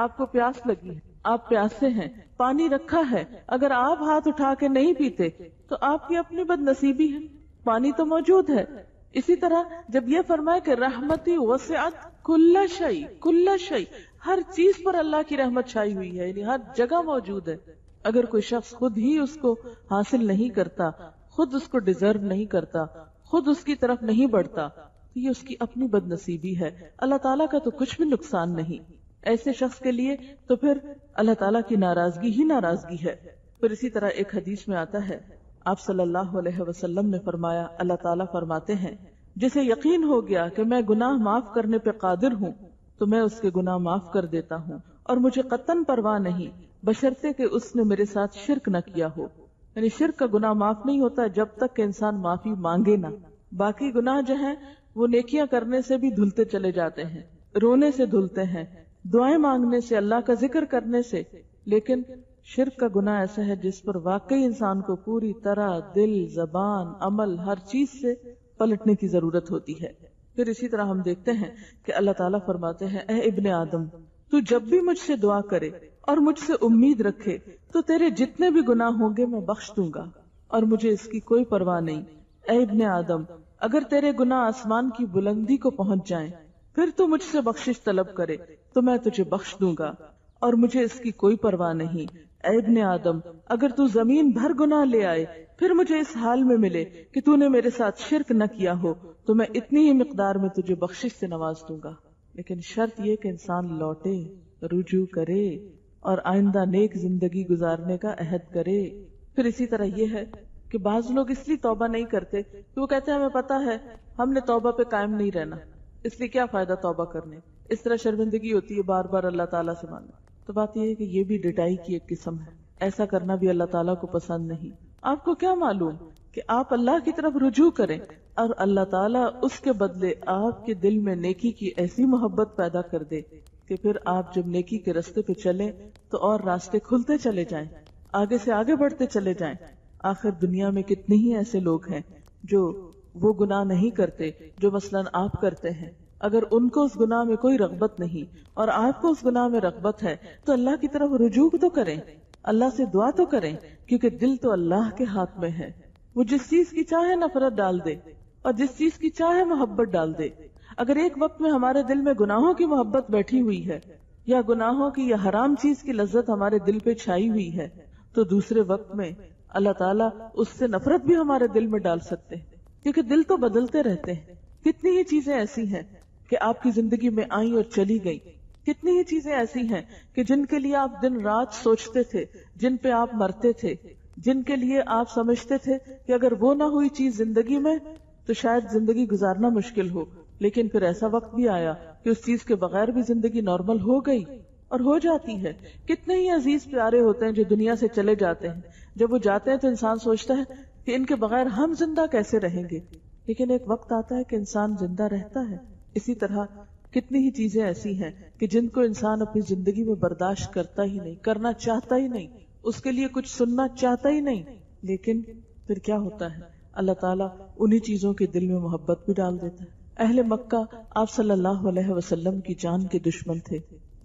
آپ کو پیاس لگی ہے، آپ پیاسے ہیں، پانی رکھا ہے، اگر آپ ہاتھ اٹھا کے نہیں پیتے تو آپ کی اپنی بد نصیبی ہے، پانی تو موجود ہے. اسی طرح جب یہ فرمائے کہ رحمتی وسعت کل شیء، کل شیء، ہر چیز پر اللہ کی رحمت چھائی ہوئی ہے، یعنی ہر جگہ موجود ہے. اگر کوئی شخص خود ہی اس کو حاصل نہیں کرتا، خود اس کو ڈیزرو نہیں کرتا، خود اس کی طرف نہیں بڑھتا تو یہ اس کی اپنی بد نصیبی ہے. اللہ تعالیٰ کا تو کچھ بھی نقصان نہیں. ایسے شخص کے لیے تو پھر اللہ تعالیٰ کی ناراضگی ہی ناراضگی ہے. پھر اسی طرح ایک حدیث میں آتا ہے آپ صلی اللہ علیہ وسلم نے فرمایا، اللہ تعالیٰ فرماتے ہیں جسے یقین ہو گیا کہ میں گناہ معاف کرنے پہ قادر ہوں تو میں اس کے گناہ معاف کر دیتا ہوں، اور مجھے قطعاً پرواہ نہیں بشرطے کہ اس نے میرے ساتھ شرک نہ کیا ہو. یعنی شرک کا گناہ معاف نہیں ہوتا جب تک کہ انسان معافی مانگے نہ. باقی گناہ جو ہیں وہ نیکیاں کرنے سے بھی دھلتے چلے جاتے ہیں، رونے سے دھلتے ہیں، دعائیں مانگنے سے، اللہ کا ذکر کرنے سے. لیکن شرک کا گناہ ایسا ہے جس پر واقعی انسان کو پوری طرح دل، زبان، عمل، ہر چیز سے پلٹنے کی ضرورت ہوتی ہے. پھر اسی طرح ہم دیکھتے ہیں کہ اللہ تعالیٰ فرماتے ہیں اے ابن آدم تو جب بھی مجھ سے دعا کرے اور مجھ سے امید رکھے تو تیرے جتنے بھی گناہ ہوں گے میں بخش دوں گا اور مجھے اس کی کوئی پرواہ نہیں۔ اے ابن آدم اگر تیرے گناہ آسمان کی بلندی کو پہنچ جائیں پھر تو مجھ سے بخشش طلب کرے تو میں تجھے بخش دوں گا اور مجھے اس کی کوئی پرواہ نہیں۔ اے ابن آدم اگر تو زمین بھر گناہ لے آئے پھر مجھے اس حال میں ملے کہ تو نے میرے ساتھ شرک نہ کیا ہو تو میں اتنی ہی مقدار میں تجھے بخشش سے نواز دوں گا۔ لیکن شرط یہ کہ انسان لوٹے، رجوع کرے اور آئندہ نیک زندگی گزارنے کا عہد کرے۔ پھر اسی طرح یہ ہے کہ بعض لوگ اس لیے توبہ نہیں کرتے کہ وہ کہتے ہیں ہمیں پتا ہے ہم نے توبہ پہ قائم نہیں رہنا، اس لیے کیا فائدہ توبہ کرنے، اس طرح شرمندگی ہوتی ہے بار بار اللہ تعالیٰ سے مانگنا۔ تو بات یہ ہے کہ یہ بھی ڈٹائی کی ایک قسم ہے، ایسا کرنا بھی اللہ تعالیٰ کو پسند نہیں۔ آپ کو کیا معلوم کہ آپ اللہ کی طرف رجوع کریں اور اللہ تعالیٰ اس کے بدلے آپ کے دل میں نیکی کی ایسی محبت پیدا کر دے کہ پھر آپ جب نیکی کے راستے پہ چلیں تو اور راستے کھلتے چلے جائیں، آگے سے آگے بڑھتے چلے جائیں۔ آخر دنیا میں کتنے ہی ایسے لوگ ہیں جو وہ گناہ نہیں کرتے جو مثلاً آپ کرتے ہیں، اگر ان کو اس گناہ میں کوئی رغبت نہیں اور آپ کو اس گناہ میں رغبت ہے تو اللہ کی طرف رجوع تو کریں، اللہ سے دعا تو کریں، کیونکہ دل تو اللہ کے ہاتھ میں ہے، وہ جس چیز کی چاہے نفرت ڈال دے اور جس چیز کی چاہے محبت ڈال دے۔ اگر ایک وقت میں ہمارے دل میں گناہوں کی محبت بیٹھی ہوئی ہے یا گناہوں کی یا حرام چیز کی لذت ہمارے دل پہ چھائی ہوئی ہے تو دوسرے وقت میں اللہ تعالیٰ اس سے نفرت بھی ہمارے دل میں ڈال سکتے ہیں، کیونکہ دل تو بدلتے رہتے ہیں۔ کتنی ہی چیزیں ایسی ہیں کہ آپ کی زندگی میں آئیں اور چلی گئی، کتنی ہی چیزیں ایسی ہیں کہ جن کے لیے آپ دن رات سوچتے تھے، جن پہ آپ مرتے تھے، جن کے لیے آپ سمجھتے تھے کہ اگر وہ نہ ہوئی چیز زندگی میں تو شاید زندگی گزارنا مشکل ہو، لیکن پھر ایسا وقت بھی آیا کہ اس چیز کے بغیر بھی زندگی نارمل ہو گئی اور ہو جاتی ہے۔ کتنے ہی عزیز پیارے ہوتے ہیں جو دنیا سے چلے جاتے ہیں، جب وہ جاتے ہیں تو انسان سوچتا ہے کہ ان کے بغیر ہم زندہ کیسے رہیں گے، لیکن ایک وقت آتا ہے کہ انسان زندہ رہتا ہے۔ اسی طرح کتنی ہی چیزیں ایسی ہیں کہ جن کو انسان اپنی زندگی میں برداشت کرتا ہی نہیں، کرنا چاہتا ہی نہیں، اس کے لیے کچھ سننا چاہتا ہی نہیں، لیکن پھر کیا ہوتا ہے، اللہ تعالیٰ انہی چیزوں کے دل میں محبت بھی ڈال دیتا ہے۔ اہل مکہ آپ صلی اللہ علیہ وسلم کی جان کے دشمن تھے،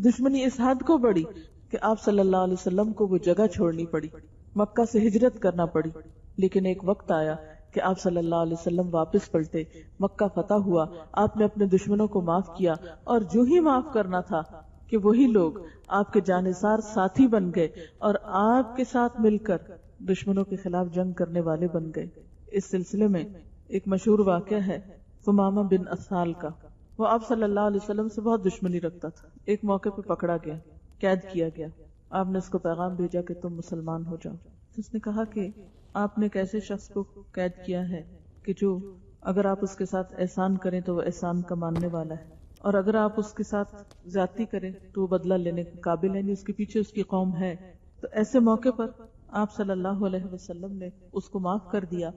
دشمنی اس حد کو بڑی کہ آپ صلی اللہ علیہ وسلم کو وہ جگہ چھوڑنی پڑی، مکہ سے ہجرت کرنا پڑی۔ لیکن ایک وقت آیا کہ آپ صلی اللہ علیہ وسلم واپس پلٹے، مکہ فتح ہوا، آپ نے اپنے دشمنوں کو معاف کیا، اور جو ہی معاف کرنا تھا کہ وہی لوگ آپ کے جانثار ساتھی بن گئے اور آپ کے ساتھ مل کر دشمنوں کے خلاف جنگ کرنے والے بن گئے۔ اس سلسلے میں ایک مشہور واقعہ ہے ثمامہ بن اسال کا۔ وہ آپ صلی اللہ علیہ وسلم سے بہت دشمنی رکھتا تھا، ایک موقع پہ پکڑا گیا، قید کیا گیا، آپ نے اس کو پیغام بھیجا کہ تم مسلمان ہو جاؤ۔ اس نے کہا کہ آپ نے ایک ایسے شخص کو قید کیا ہے کہ جو اگر آپ اس کے ساتھ احسان کریں تو وہ احسان کا ماننے والا ہے، اور اگر آپ اس کے ساتھ زیادتی کریں تو وہ بدلہ لینے کے قابل ہے، اس کے پیچھے اس کی قوم ہے۔ تو ایسے موقع پر آپ صلی اللہ علیہ وسلم نے اس کو معاف کر دیا،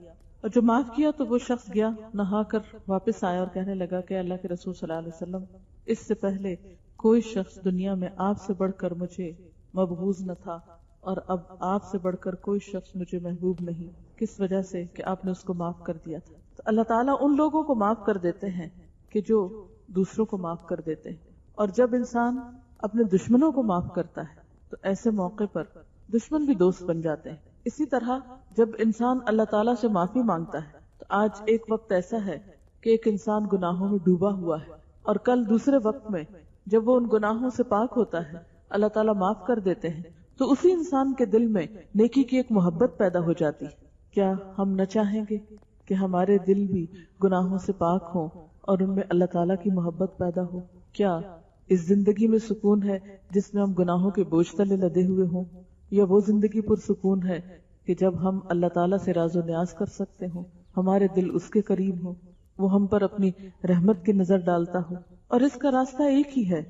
اور جو معاف کیا تو وہ شخص گیا نہا کر واپس آیا اور کہنے لگا کہ اللہ کے رسول صلی اللہ علیہ وسلم، اس سے پہلے کوئی شخص دنیا میں آپ سے بڑھ کر مجھے مبغوض نہ تھا، اور اب آپ سے بڑھ کر کوئی شخص مجھے محبوب نہیں، کس وجہ سے کہ آپ نے اس کو معاف کر دیا تھا۔ تو اللہ تعالیٰ ان لوگوں کو معاف کر دیتے ہیں کہ جو دوسروں کو معاف کر دیتے ہیں، اور جب انسان اپنے دشمنوں کو معاف کرتا ہے تو ایسے موقع پر دشمن بھی دوست بن جاتے ہیں۔ اسی طرح جب انسان اللہ تعالیٰ سے معافی مانگتا ہے تو آج ایک وقت ایسا ہے کہ ایک انسان گناہوں میں ڈوبا ہوا ہے، اور کل دوسرے وقت میں جب وہ ان گناہوں سے پاک ہوتا ہے اللہ تعالیٰ معاف کر دیتے ہیں، تو اسی انسان کے دل میں نیکی کی ایک محبت پیدا ہو جاتی۔ کیا ہم نہ چاہیں گے کہ ہمارے دل بھی گناہوں سے پاک ہوں اور ان میں اللہ تعالیٰ کی محبت پیدا ہو؟ کیا اس زندگی میں سکون ہے جس میں ہم گناہوں کے بوجھ تلے لدے ہوئے ہوں، یا وہ زندگی پرسکون ہے کہ جب ہم اللہ تعالیٰ سے راز و نیاز کر سکتے ہوں، ہمارے دل اس کے قریب ہوں، وہ ہم پر اپنی رحمت کی نظر ڈالتا ہو؟ اور اس کا راستہ ایک ہی ہے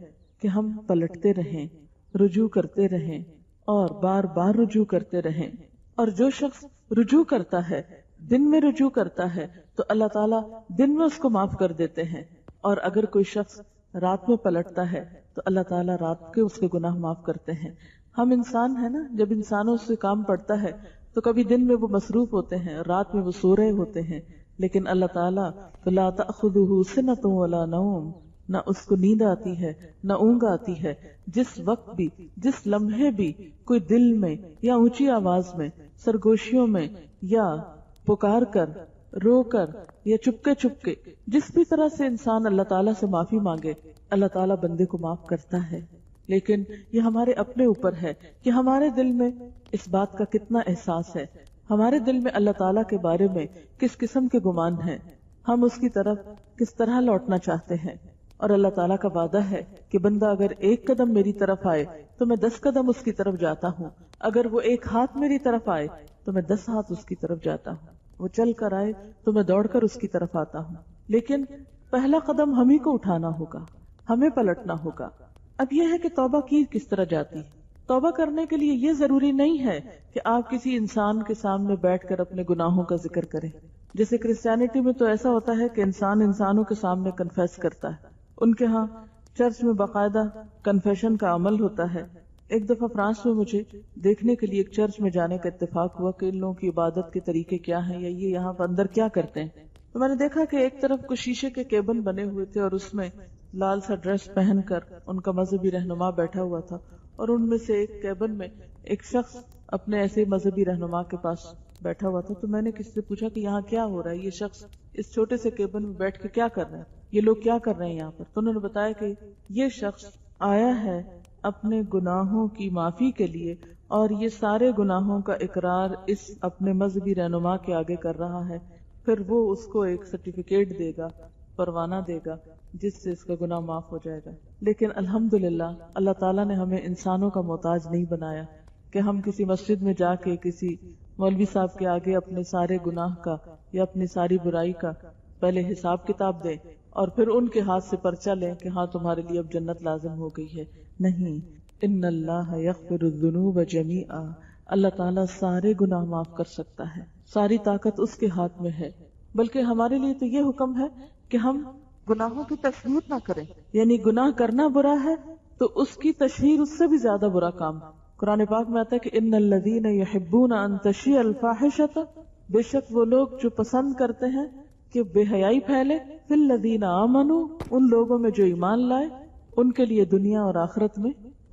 کہ ہم پلٹتے رہیں، رجوع کرتے رہیں اور بار بار رجوع کرتے رہیں۔ اور جو شخص رجوع کرتا ہے، دن میں رجوع کرتا ہے، تو اللہ تعالیٰ دن میں اس کو معاف کر دیتے ہیں، اور اگر کوئی شخص رات میں پلٹتا ہے تو اللہ تعالیٰ رات کے اس کے گناہ معاف کرتے ہیں۔ ہم انسان ہیں نا، جب انسانوں سے کام پڑتا ہے تو کبھی دن میں وہ مصروف ہوتے ہیں، رات میں وہ سو رہے ہوتے ہیں، لیکن اللہ تعالیٰ فلا تأخذہ سنۃ ولا نوم، نہ اس کو نیند آتی ہے نہ اونگ آتی ہے، جس وقت بھی جس لمحے بھی کوئی دل میں یا اونچی آواز میں، سرگوشیوں میں، یا پکار کر، رو کر، یا چپکے چپکے، جس بھی طرح سے انسان اللہ تعالیٰ سے معافی مانگے، اللہ تعالیٰ بندے کو معاف کرتا ہے۔ لیکن یہ ہمارے اپنے اوپر ہے کہ ہمارے دل میں اس بات کا کتنا احساس ہے، ہمارے دل میں اللہ تعالیٰ کے بارے میں کس قسم کے گمان ہیں، ہم اس کی طرف کس طرح لوٹنا چاہتے ہیں۔ اور اللہ تعالیٰ کا وعدہ ہے کہ بندہ اگر ایک قدم میری طرف آئے تو میں 10 قدم اس کی طرف جاتا ہوں، اگر وہ ایک ہاتھ میری طرف آئے تو میں 10 ہاتھ اس کی طرف جاتا ہوں، وہ چل کر آئے تو میں دوڑ کر اس کی طرف آتا ہوں۔ لیکن پہلا قدم ہم ہی کو اٹھانا ہوگا، ہمیں پلٹنا ہوگا۔ اب یہ ہے کہ توبہ کی کس طرح جاتی ہے۔ توبہ کرنے کے لیے یہ ضروری نہیں ہے کہ آپ کسی انسان کے سامنے بیٹھ کر اپنے گناہوں کا ذکر کریں۔ جیسے کرسچینٹی میں تو ایسا ہوتا ہے کہ انسان انسانوں کے سامنے کنفیس کرتا ہے، ان کے ہاں چرچ میں باقاعدہ کنفیشن کا عمل ہوتا ہے۔ ایک دفعہ فرانس میں مجھے دیکھنے کے لیے ایک چرچ میں جانے کا اتفاق ہوا کہ ان لوگوں کی عبادت کے طریقے کیا ہیں یا یہ یہاں پر اندر کیا کرتے ہیں۔ تو میں نے دیکھا کہ ایک طرف کچھ شیشے کے کیبن بنے ہوئے تھے اور اس میں لال سا ڈریس پہن کر ان کا مذہبی رہنما بیٹھا ہوا تھا، اور ان میں سے ایک کیبن میں ایک شخص اپنے ایسے مذہبی رہنما کے پاس بیٹھا ہوا تھا۔ تو میں نے کسی سے پوچھا کہ یہاں کیا ہو رہا ہے، یہ شخص اس چھوٹے سے کیبن میں بیٹھ کے کیا کر رہے ہیں، یہ لوگ کیا کر رہے ہیں یہاں پر؟ تو انہوں نے بتایا کہ یہ شخص آیا ہے اپنے گناہوں کی معافی کے لیے، اور یہ سارے گناہوں کا اقرار اس اپنے مذہبی رہنما کے آگے کر رہا ہے، پھر وہ اس کو ایک سرٹیفکیٹ دے گا، پروانہ دے گا، جس سے اس کا گناہ معاف ہو جائے گا۔ لیکن الحمدللہ اللہ تعالیٰ نے ہمیں انسانوں کا محتاج نہیں بنایا کہ ہم کسی مسجد میں جا کے کسی مولوی صاحب کے آگے اپنے سارے گناہ کا یا اپنی ساری برائی کا پہلے حساب کتاب دیں اور پھر ان کے ہاتھ سے پرچہ لیں کہ ہاں تمہارے لیے اب جنت لازم ہو گئی ہے۔ نہیں، ان اللہ یغفر الذنوب جمیعا، اللہ تعالیٰ سارے گناہ معاف کر سکتا ہے، ساری طاقت اس کے ہاتھ میں ہے۔ بلکہ ہمارے لیے تو یہ حکم ہے کہ ہم گناہوں کی تشہیر نہ کریں، یعنی گناہ کرنا برا ہے تو اس کی تشہیر اس سے بھی زیادہ برا کام۔ قرآن پاک میں آتا ہے کہ ان الذین یحبون ان تشیع الفاحشۃ، بے شک وہ لوگ جو پسند کرتے ہیں کہ بے حیائی پھیلے، فی الذین آمنوا، ان لوگوں میں جو ایمان لائے، ان کے لیے دنیا اور آخرت میں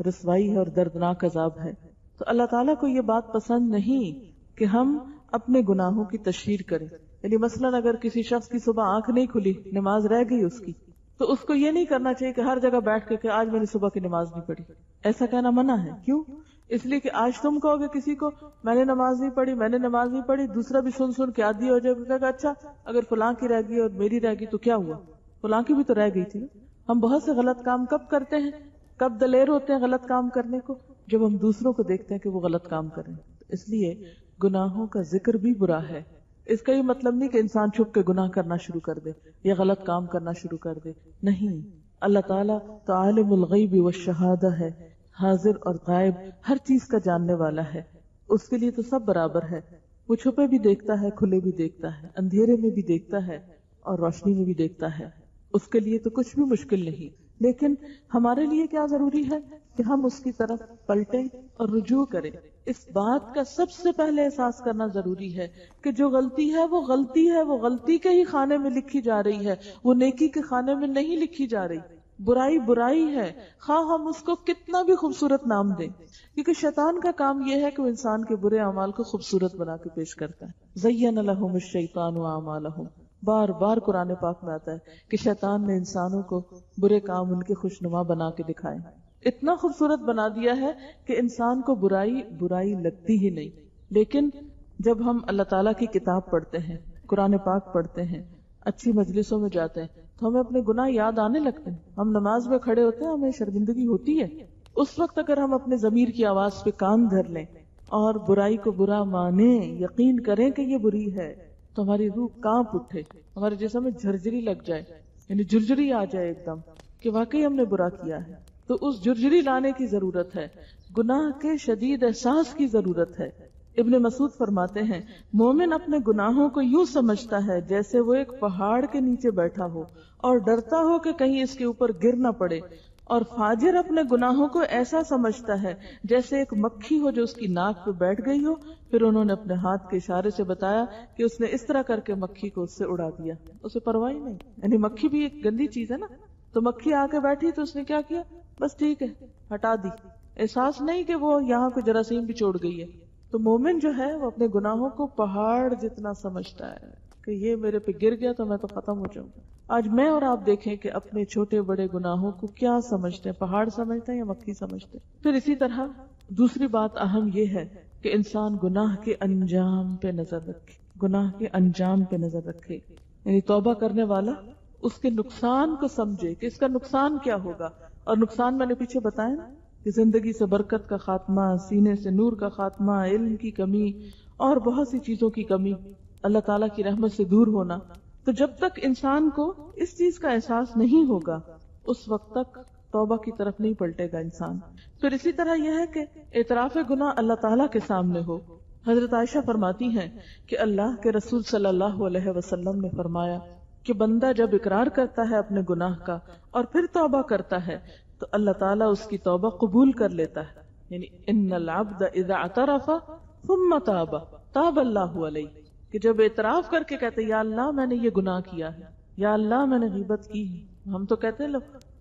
رسوائی ہے اور دردناک عذاب ہے۔ تو اللہ تعالیٰ کو یہ بات پسند نہیں کہ ہم اپنے گناہوں کی تشہیر کریں۔ یعنی مثلاً اگر کسی شخص کی صبح آنکھ نہیں کھلی، نماز رہ گئی اس کی، تو اس کو یہ نہیں کرنا چاہیے کہ ہر جگہ بیٹھ کے کہ آج میں نے صبح کی نماز نہیں پڑھی۔ ایسا کہنا منع ہے۔ کیوں؟ اس لیے کہ آج تم کہو گے کسی کو میں نے نماز نہیں پڑھی، میں نے نماز نہیں پڑھی، دوسرا بھی سن سن کے عادی ہو جائے گا، اچھا اگر فلاں کی رہ گئی اور میری رہ گئی تو کیا ہوا، فلاں کی بھی تو رہ گئی تھی۔ ہم بہت سے غلط کام کب کرتے ہیں، کب دلیر ہوتے ہیں غلط کام کرنے کو؟ جب ہم دوسروں کو دیکھتے ہیں کہ وہ غلط کام کریں۔ اس لیے گناہوں کا ذکر بھی برا ہے۔ اس کا یہ مطلب نہیں کہ انسان چھپ کے گناہ کرنا شروع کر دے یا غلط کام کرنا شروع کر دے، نہیں۔ اللہ تعالیٰ تو عالم الغیب والشہادہ ہے، حاضر اور غائب ہر چیز کا جاننے والا ہے، اس کے لیے تو سب برابر ہے۔ وہ چھپے بھی دیکھتا ہے، کھلے بھی دیکھتا ہے، اندھیرے میں بھی دیکھتا ہے اور روشنی میں بھی دیکھتا ہے، اس کے لیے تو کچھ بھی مشکل نہیں۔ لیکن ہمارے لیے کیا ضروری ہے کہ ہم اس کی طرف پلٹیں اور رجوع کریں۔ اس بات کا سب سے پہلے احساس کرنا ضروری ہے کہ جو غلطی ہے وہ غلطی ہے، وہ غلطی کے ہی خانے میں لکھی جا رہی ہے، وہ نیکی کے خانے میں نہیں لکھی جا رہی۔ برائی برائی ہے، خواہ ہم اس کو کتنا بھی خوبصورت نام دیں، کیونکہ شیطان کا کام یہ ہے کہ وہ انسان کے برے اعمال کو خوبصورت بنا کے پیش کرتا ہے۔ زین لہم الشیطان اعمالہم، بار بار قرآن پاک میں آتا ہے کہ شیطان نے انسانوں کو برے کام ان کے خوشنما بنا کے دکھائے، اتنا خوبصورت بنا دیا ہے کہ انسان کو برائی برائی لگتی ہی نہیں۔ لیکن جب ہم اللہ تعالیٰ کی کتاب پڑھتے ہیں، قرآن پاک پڑھتے ہیں، اچھی مجلسوں میں جاتے ہیں، تو ہمیں اپنے گناہ یاد آنے لگتے ہیں۔ ہم نماز میں کھڑے ہوتے ہیں، ہمیں شرمندگی ہوتی ہے، اس وقت اگر ہم اپنے ضمیر کی آواز پہ کان دھر لیں اور برائی کو برا مانیں، یقین کریں کہ یہ بری ہے، تو ہماری روح کانپ اٹھے، ہمارے جسم میں جھرجری لگ جائے، یعنی جھرجری آ جائے ایک دم کہ واقعی ہم نے برا کیا ہے۔ تو اس جھرجری لانے کی ضرورت ہے، گناہ کے شدید احساس کی ضرورت ہے۔ ابن مسعود فرماتے ہیں مومن اپنے گناہوں کو یوں سمجھتا ہے جیسے وہ ایک پہاڑ کے نیچے بیٹھا ہو اور ڈرتا ہو کہ کہیں اس کے اوپر گر نہ پڑے، اور فاجر اپنے گناہوں کو ایسا سمجھتا ہے جیسے ایک مکھی ہو جو اس کی ناک پہ بیٹھ گئی ہو. پھر انہوں نے اپنے ہاتھ کے اشارے سے بتایا کہ اس نے اس طرح کر کے مکھی کو اس سے اڑا دیا. اسے پرواہ ہی نہیں. یعنی مکھی بھی ایک گندی چیز ہے نا, تو مکھی آ کے بیٹھی تو اس نے کیا کیا, بس ٹھیک ہے ہٹا دی. احساس نہیں کہ وہ یہاں کوئی جراثیم بھی چھوڑ گئی ہے. تو مومن جو ہے وہ اپنے گناہوں کو پہاڑ جتنا سمجھتا ہے کہ یہ میرے پہ گر گیا تو میں تو ختم ہو جاؤں. آج میں اور آپ دیکھیں کہ اپنے چھوٹے بڑے گناہوں کو کیا سمجھتے ہیں, پہاڑ سمجھتے ہیں یا مکھی سمجھتے ہیں. پھر اسی طرح دوسری بات اہم یہ ہے کہ انسان گناہ کے انجام پہ نظر رکھے, گناہ کے انجام پہ نظر رکھے. یعنی توبہ کرنے والا اس کے نقصان کو سمجھے کہ اس کا نقصان کیا ہوگا. اور نقصان میں نے پیچھے بتایا نا کہ زندگی سے برکت کا خاتمہ, سینے سے نور کا خاتمہ, علم کی کمی اور بہت سی چیزوں کی کمی, اللہ تعالیٰ کی رحمت سے دور ہونا. تو جب تک انسان کو اس چیز کا احساس نہیں ہوگا اس وقت تک توبہ کی طرف نہیں پلٹے گا انسان. پھر اسی طرح یہ ہے کہ اعتراف گناہ اللہ تعالیٰ کے سامنے ہو. حضرت عائشہ فرماتی ہیں کہ اللہ کے رسول صلی اللہ علیہ وسلم نے فرمایا کہ بندہ جب اقرار کرتا ہے اپنے گناہ کا اور پھر توبہ کرتا ہے تو اللہ تعالیٰ اس کی توبہ قبول کر لیتا ہے. یعنی ان العبد اذا اعترف ثم تاب تاب اللہ علیہ, کہ جب اعتراف کر کے کہتے یا اللہ میں نے یہ گناہ کیا ہے, یا اللہ میں نے غیبت کی ہے. ہم تو کہتے ہیں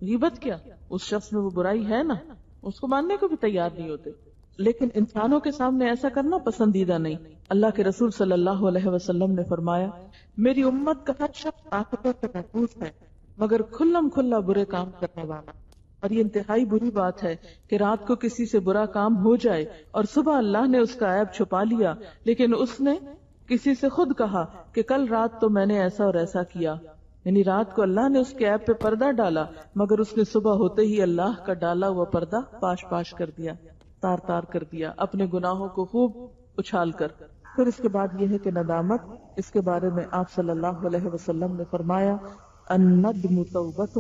غیبت کیا, اس شخص میں وہ برائی ہے نا, اس کو ماننے کو بھی تیار نہیں ہوتے. لیکن انسانوں کے سامنے ایسا کرنا پسندیدہ نہیں. اللہ کے رسول صلی اللہ علیہ وسلم نے فرمایا میری امت کا ہر شخص آفتوں سے محفوظ ہے مگر کھلم کھلا برے کام کرنے والا. اور یہ انتہائی بری بات ہے کہ رات کو کسی سے برا کام ہو جائے اور صبح اللہ نے اس کا عیب چھپا لیا, لیکن اس نے کسی سے خود کہا کہ کل رات تو میں نے ایسا اور ایسا کیا. یعنی رات کو اللہ نے اس کے عیب پہ پردہ ڈالا مگر اس نے صبح ہوتے ہی اللہ کا ڈالا ہوا پردہ پاش پاش کر دیا, تار تار کر دیا اپنے گناہوں کو خوب اچھال کر. پھر اس کے بعد یہ ہے کہ ندامت, اس کے بارے میں آپ صلی اللہ علیہ وسلم نے فرمایا الندم توبۃ,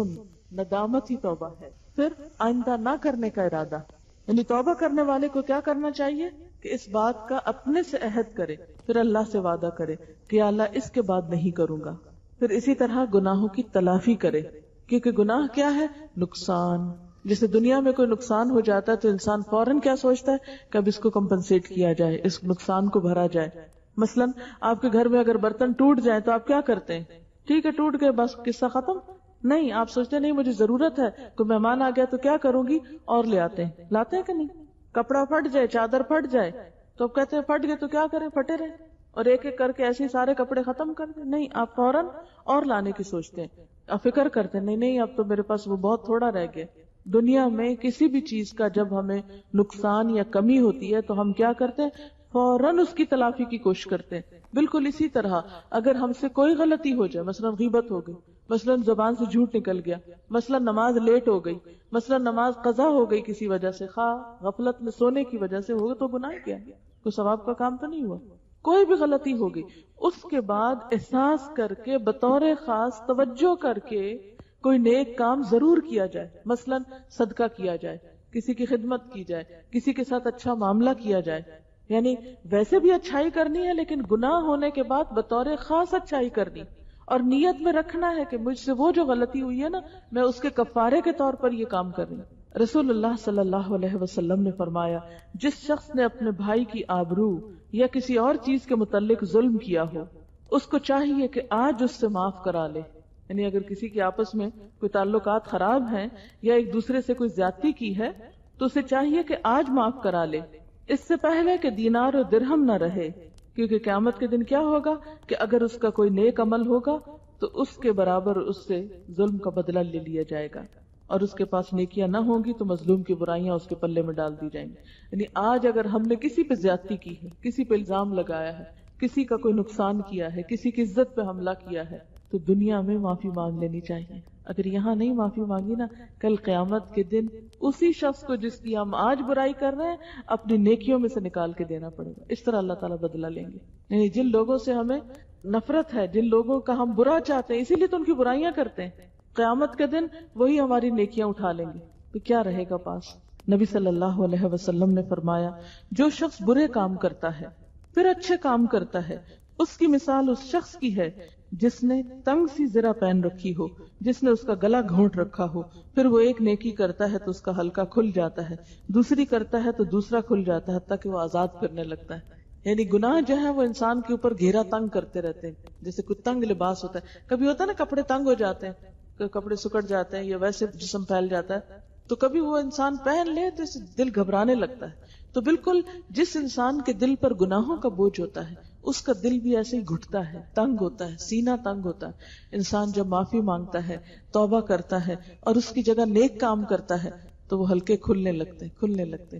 ندامت ہی توبہ ہے. پھر آئندہ نہ کرنے کا ارادہ, یعنی توبہ کرنے والے کو کیا کرنا چاہیے کہ اس بات کا اپنے سے عہد کرے, پھر اللہ سے وعدہ کرے کہ اللہ اس کے بعد نہیں کروں گا. پھر اسی طرح گناہوں کی تلافی کرے, کیونکہ گناہ کیا ہے, نقصان. جیسے دنیا میں کوئی نقصان ہو جاتا ہے تو انسان فوراً کیا سوچتا ہے کہ اب اس کو کمپنسیٹ کیا جائے, اس نقصان کو بھرا جائے. مثلاً آپ کے گھر میں اگر برتن ٹوٹ جائیں تو آپ کیا کرتے ہیں, ٹھیک ہے ٹوٹ گئے بس قصہ ختم. نہیں, آپ سوچتے نہیں مجھے ضرورت ہے, کوئی مہمان آ گیا تو کیا کروں گی, اور لے آتے ہیں. لاتے ہیں کہ نہیں؟ کپڑا پھٹ جائے, چادر پھٹ جائے تو اب کہتے ہیں پھٹ گئے تو کیا کریں, پھٹے رہے, اور ایک ایک کر کے ایسے ہی سارے کپڑے ختم کر دیں. نہیں, آپ فوراً اور لانے کی سوچتے ہیں, آپ فکر کرتے ہیں نہیں اب تو میرے پاس وہ بہت تھوڑا رہ گیا. دنیا میں کسی بھی چیز کا جب ہمیں نقصان یا کمی ہوتی ہے تو ہم کیا کرتے ہیں, فوراً اس کی تلافی کی کوشش کرتے ہیں. بالکل اسی طرح اگر ہم سے کوئی غلطی ہو جائے, مثلا غیبت ہو گئی, مثلا زبان سے جھوٹ نکل گیا, مثلا نماز لیٹ ہو گئی, مثلا نماز قضا ہو گئی کسی وجہ سے, خواہ غفلت میں سونے کی وجہ سے ہوگا تو گناہ کیا, کوئی ثواب کا کام تو نہیں ہوا. کوئی بھی غلطی ہو گئی, اس کے بعد احساس کر کے بطور خاص توجہ کر کے کوئی نیک کام ضرور کیا جائے. مثلا صدقہ کیا جائے, کسی کی خدمت کی جائے, کسی کے ساتھ اچھا معاملہ کیا جائے. یعنی ویسے بھی اچھائی کرنی ہے لیکن گناہ ہونے کے بعد بطور خاص اچھائی کرنی, اور نیت میں رکھنا ہے کہ مجھ سے وہ جو غلطی ہوئی ہے نا میں اس کے کفارے کے طور پر یہ کام کر رہی ہوں. رسول اللہ صلی اللہ علیہ وسلم نے فرمایا جس شخص نے اپنے بھائی کی آبرو یا کسی اور چیز کے متعلق ظلم کیا ہو اس کو چاہیے کہ آج اس سے معاف کرا لے. یعنی اگر کسی کے آپس میں کوئی تعلقات خراب ہیں یا ایک دوسرے سے کوئی زیادتی کی ہے تو اسے چاہیے کہ آج معاف کرا لے, اس سے پہلے کہ دینار و درہم نہ رہے. کیونکہ قیامت کے دن کیا ہوگا کہ اگر اس کا کوئی نیک عمل ہوگا تو اس کے برابر اس سے ظلم کا بدلہ لے لیا جائے گا, اور اس کے پاس نیکیاں نہ ہوں گی تو مظلوم کی برائیاں اس کے پلے میں ڈال دی جائیں گی. یعنی آج اگر ہم نے کسی پہ زیادتی کی ہے, کسی پہ الزام لگایا ہے, کسی کا کوئی نقصان کیا ہے, کسی کی عزت پہ حملہ کیا ہے تو دنیا میں معافی مانگ لینی چاہیے. اگر یہاں نہیں معافی مانگی نا, کل قیامت کے دن اسی شخص کو جس کی ہم آج برائی کر رہے ہیں اپنی نیکیوں میں سے نکال کے دینا پڑے گا. اس طرح اللہ تعالیٰ بدلہ لیں گے. یعنی جن لوگوں سے ہمیں نفرت ہے, جن لوگوں کا ہم برا چاہتے ہیں, اسی لیے تو ان کی برائیاں کرتے ہیں, قیامت کے دن وہی ہماری نیکیاں اٹھا لیں گے تو کیا رہے گا پاس. نبی صلی اللہ علیہ وسلم نے فرمایا جو شخص برے کام کرتا ہے پھر اچھے کام کرتا ہے اس کی مثال اس شخص کی ہے جس نے تنگ سی زرہ پہن رکھی ہو، جس نے اس کا گلا گھونٹ رکھا ہو، پھر وہ ایک نیکی کرتا ہے تو اس کا حلقہ کھل جاتا ہے، دوسری کرتا ہے تو دوسرا کھل جاتا ہے، تاکہ وہ آزاد پھرنے لگتا ہے۔ یعنی گناہ جو ہے وہ انسان کے اوپر گھیرا تنگ کرتے رہتے ہیں، جیسے کوئی تنگ لباس ہوتا ہے، کبھی ہوتا ہے نا کپڑے تنگ ہو جاتے ہیں، کپڑے سکڑ جاتے ہیں یا ویسے جسم پھیل جاتا ہے، تو کبھی وہ انسان پہن لے تو اسے دل گھبرانے لگتا ہے۔ تو بالکل جس انسان کے دل پر گناہوں کا بوجھ ہوتا ہے اس کا دل بھی ایسے ہی گھٹتا ہے، تنگ ہوتا ہے، سینہ تنگ ہوتا ہے۔ انسان جب معافی مانگتا ہے، توبہ کرتا ہے اور اس کی جگہ نیک کام کرتا ہے تو وہ ہلکے کھلنے لگتے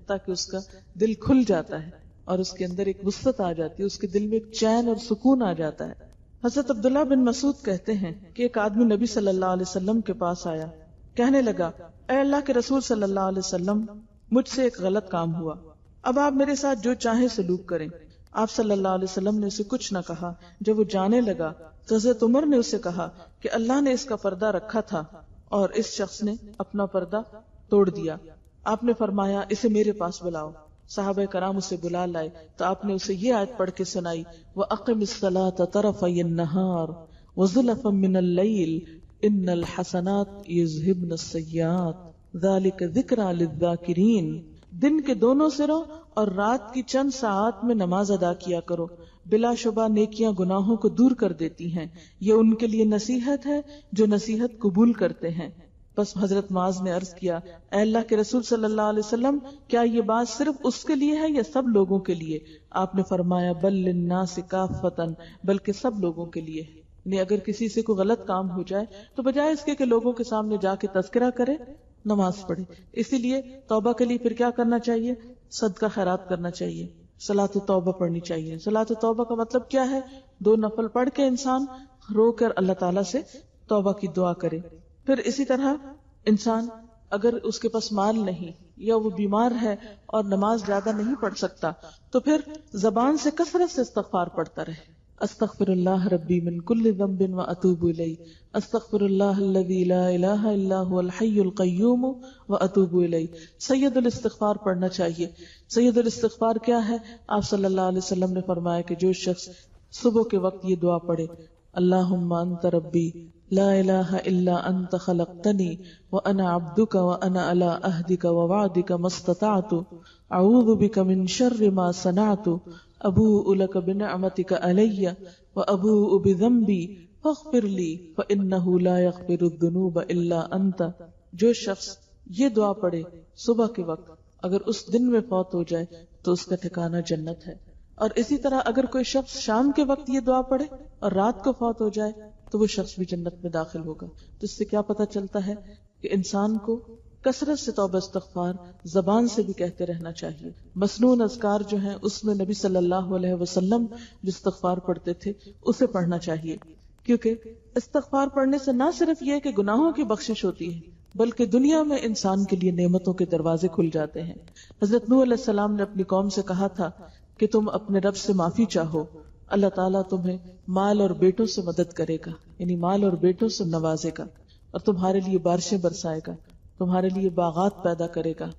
تاکہ اس کا دل کھل جاتا ہے اور اس کے اندر ایک وسعت آ جاتی ہے، اس کے دل میں ایک چین اور سکون آ جاتا ہے۔ حضرت عبداللہ بن مسعود کہتے ہیں کہ ایک آدمی نبی صلی اللہ علیہ وسلم کے پاس آیا، کہنے لگا، اے اللہ کے رسول صلی اللہ علیہ وسلم، مجھ سے ایک غلط کام ہوا، اب آپ میرے ساتھ جو چاہیں سلوک کریں۔ آپ صلی اللہ علیہ وسلم نے اسے کچھ نہ کہا۔ جب وہ جانے لگا تو حضرت عمر نے اسے کہا کہ اللہ نے اس کا پردہ رکھا تھا اور اس شخص نے اپنا پردہ توڑ دیا۔ آپ نے فرمایا، اسے میرے پاس بلاؤ۔ صحابہ کرام اسے بلا لائے تو آپ نے اسے یہ آیت پڑھ کے سنائی، وَأَقِمِ الصَّلَاةَ طَرَفَيِ النَّهَارِ وَزُلَفًا مِّنَ اللَّيْلِ إِنَّ الْحَسَنَاتِ يُذْهِبْنَ السَّيِّئَاتِ ذَلِكَ ذِكْرَىٰ لِلذَّاكِرِينَ۔ دن کے دونوں سروں اور رات کی چند ساعات میں نماز ادا کیا کرو، بلا شبہ نیکیاں گناہوں کو دور کر دیتی ہیں، یہ ان کے لیے نصیحت ہے جو نصیحت قبول کرتے ہیں۔ بس حضرت معاذ نے عرض کیا، اے اللہ کے رسول صلی اللہ علیہ وسلم، کیا یہ بات صرف اس کے لیے ہے یا سب لوگوں کے لیے؟ آپ نے فرمایا، بل للناس کافۃ، بلکہ سب لوگوں کے لیے۔ یعنی اگر کسی سے کوئی غلط کام ہو جائے تو بجائے اس کے کہ لوگوں کے سامنے جا کے تذکرہ کرے، نماز پڑھے۔ اسی لیے توبہ کے لیے پھر کیا کرنا چاہیے؟ صدقہ خیرات کرنا چاہیے، صلاۃ توبہ پڑھنی چاہیے۔ صلاۃ توبہ کا مطلب کیا ہے؟ 2 نفل پڑھ کے انسان رو کر اللہ تعالیٰ سے توبہ کی دعا کرے۔ پھر اسی طرح انسان اگر اس کے پاس مال نہیں یا وہ بیمار ہے اور نماز زیادہ نہیں پڑھ سکتا تو پھر زبان سے کثرت سے استغفار پڑھتا رہے۔ استغفر اللہ ربی من کل ذنب واتوب الیہ، استغفر اللہ الذی لا الہ الا هو الحی القیوم واتوب الیہ۔ سید الاستغفار پڑھنا چاہیے۔ سید الاستغفار کیا ہے؟ آپ صلی اللہ علیہ وسلم نے فرمایا کہ جو شخص صبح کے وقت یہ دعا پڑھے، اللہم انت ربی لا الہ الا انت خلقتنی وانا عبدک وانا علی عہدک ووعدک ما استطعت اعوذ بک من شر ما صنعت ابوء لک بنعمتک علی وابوء بذنبی فاغفر لی فانہ لا یغفر الذنوب الا انت۔ جو شخص یہ دعا پڑھے صبح کے وقت، اگر اس دن میں فوت ہو جائے تو اس کا ٹھکانہ جنت ہے۔ اور اسی طرح اگر کوئی شخص شام کے وقت یہ دعا پڑھے اور رات کو فوت ہو جائے تو وہ شخص بھی جنت میں داخل ہوگا۔ تو اس سے کیا پتہ چلتا ہے کہ انسان کو کثرت سے توبہ استغفار زبان سے بھی کہتے رہنا چاہیے۔ مسنون اذکار جو ہیں اس میں نبی صلی اللہ علیہ وسلم جو استغفار پڑھتے تھے اسے پڑھنا چاہیے، کیونکہ استغفار پڑھنے سے نہ صرف یہ کہ گناہوں کی بخشش ہوتی ہے بلکہ دنیا میں انسان کے لیے نعمتوں کے دروازے کھل جاتے ہیں۔ حضرت نوح علیہ السلام نے اپنی قوم سے کہا تھا کہ تم اپنے رب سے معافی چاہو، اللہ تعالیٰ تمہیں مال اور بیٹوں سے مدد کرے گا، یعنی مال اور بیٹوں سے نوازے گا، اور تمہارے لیے بارشیں برسائے گا، تمہارے لیے باغات پیدا کرے گا۔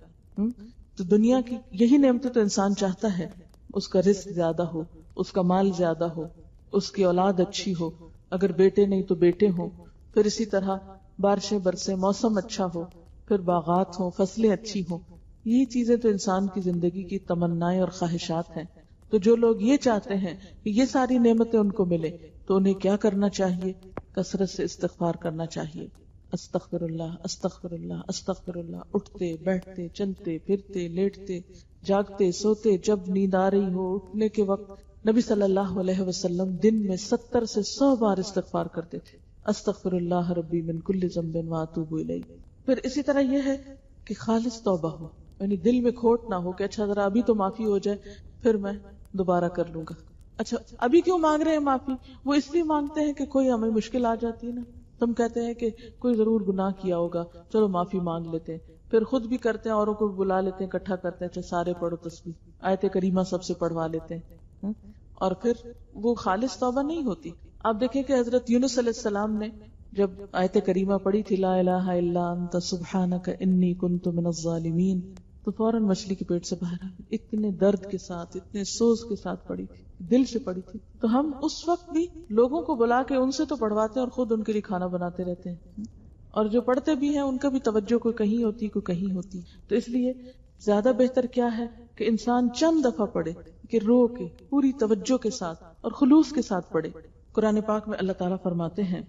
تو دنیا کی یہی نعمتیں تو انسان چاہتا ہے، اس کا رزق زیادہ ہو، اس کا مال زیادہ ہو، اس کی اولاد اچھی ہو، اگر بیٹے نہیں تو بیٹے ہوں، پھر اسی طرح بارشیں برسیں، موسم اچھا ہو، پھر باغات ہوں، فصلیں اچھی ہوں۔ یہی چیزیں تو انسان کی زندگی کی تمنائیں اور خواہشات ہیں۔ تو جو لوگ یہ چاہتے ہیں کہ یہ ساری نعمتیں ان کو ملے تو انہیں کیا کرنا چاہیے؟ کثرت سے استغفار کرنا چاہیے۔ استغفر اللہ، استغفر اللہ، استغفر اللہ، اٹھتے بیٹھتے چلتے پھرتے لیٹتے جاگتے سوتے، جب نیند آ رہی ہو، اٹھنے کے وقت۔ نبی صلی اللہ علیہ وسلم دن میں 70 سے 100 بار استغفار کرتے تھے، استغفر اللہ ربی من کل ذنب واتوب الیہ۔ پھر اسی طرح یہ ہے کہ خالص توبہ ہو، یعنی دل میں کھوٹ نہ ہو کہ اچھا ذرا ابھی تو معافی ہو جائے پھر میں دوبارہ کر لوں گا۔ اچھا ابھی کیوں مانگ رہے ہیں معافی؟ وہ اس لیے مانگتے ہیں کہ کوئی ہمیں مشکل آ جاتی ہے نا، تم کہتے ہیں کہ کوئی ضرور گناہ کیا ہوگا، چلو معافی مانگ لیتے ہیں، پھر خود بھی کرتے ہیں، اوروں کو بلا لیتے ہیں، اکٹھا کرتے ہیں، اچھا سارے پڑھو تسبیح، آیت کریمہ سب سے پڑھوا لیتے ہیں، اور پھر وہ خالص توبہ نہیں ہوتی۔ آپ دیکھیں کہ حضرت یونس علیہ السلام نے جب آیت کریمہ پڑھی تھی، لا الہ الا انت سبحانک انی کنت من الظالمین، تو فوراً مچھلی کے پیٹ سے باہر آ گئی، اتنے درد کے ساتھ، اتنے سوز کے ساتھ پڑی تھی۔ دل سے پڑھی تھی. تو ہم اس وقت بھی لوگوں کو بلا کے ان سے تو پڑھواتے ہیں اور خود ان کے لیے کھانا بناتے رہتے ہیں, اور جو پڑھتے بھی ہیں ان کا بھی توجہ کوئی کہیں ہوتی کوئی کہیں ہوتی. تو اس لیے زیادہ بہتر کیا ہے کہ انسان چند دفعہ پڑھے, کہ رو کے پوری توجہ کے ساتھ اور خلوص کے ساتھ پڑھے. قرآن پاک میں اللہ تعالیٰ فرماتے ہیں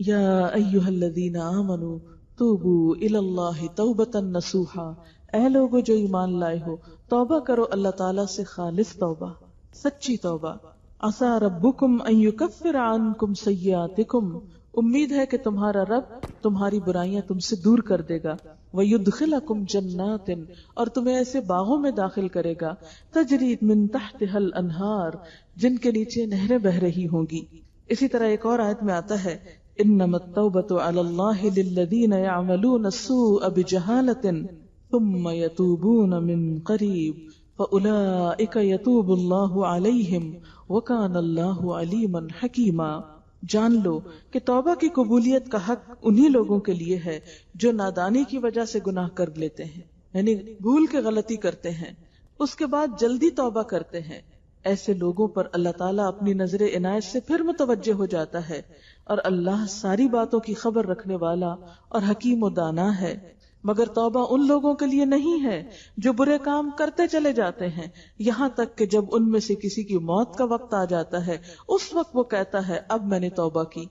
یا ایھا الذین آمنوا توبوا الی اللہ توبۃ نصوحا, اے لوگو جو ایمان لائے ہو توبہ کرو اللہ تعالیٰ سے خالص توبہ, سچی توبہ. عسیٰ ربکم ان یکفر عنکم سیئاتکم, امید ہے کہ تمہارا رب تمہاری برائیاں تم سے دور کر دے گا. وَيُدْخِلَكُمْ جَنَّاتٍ, اور تمہیں ایسے باغوں میں داخل کرے گا, تجری من تحتها الانہار, جن کے نیچے نہریں بہ رہی ہوں گی. اسی طرح ایک اور آیت میں آتا ہے انما التوبۃ علی اللہ للذین یعملون السوء بجہالۃ ثم یتوبون من قریب فاولئک یتوب اللہ علیہم وکان اللہ علیما حکیما. جان لو کہ توبہ کی قبولیت کا حق انہی لوگوں کے لیے ہے جو نادانی کی وجہ سے گناہ کر لیتے ہیں, یعنی بھول کے غلطی کرتے ہیں, اس کے بعد جلدی توبہ کرتے ہیں. ایسے لوگوں پر اللہ تعالیٰ اپنی نظر عنایت سے پھر متوجہ ہو جاتا ہے, اور اللہ ساری باتوں کی خبر رکھنے والا اور حکیم و دانا ہے. مگر توبہ ان لوگوں کے لیے نہیں ہے جو برے کام کرتے چلے جاتے ہیں یہاں تک کہ جب ان میں سے کسی کی موت کا وقت آ جاتا ہے اس وقت وہ کہتا ہے اب میں نے توبہ کی.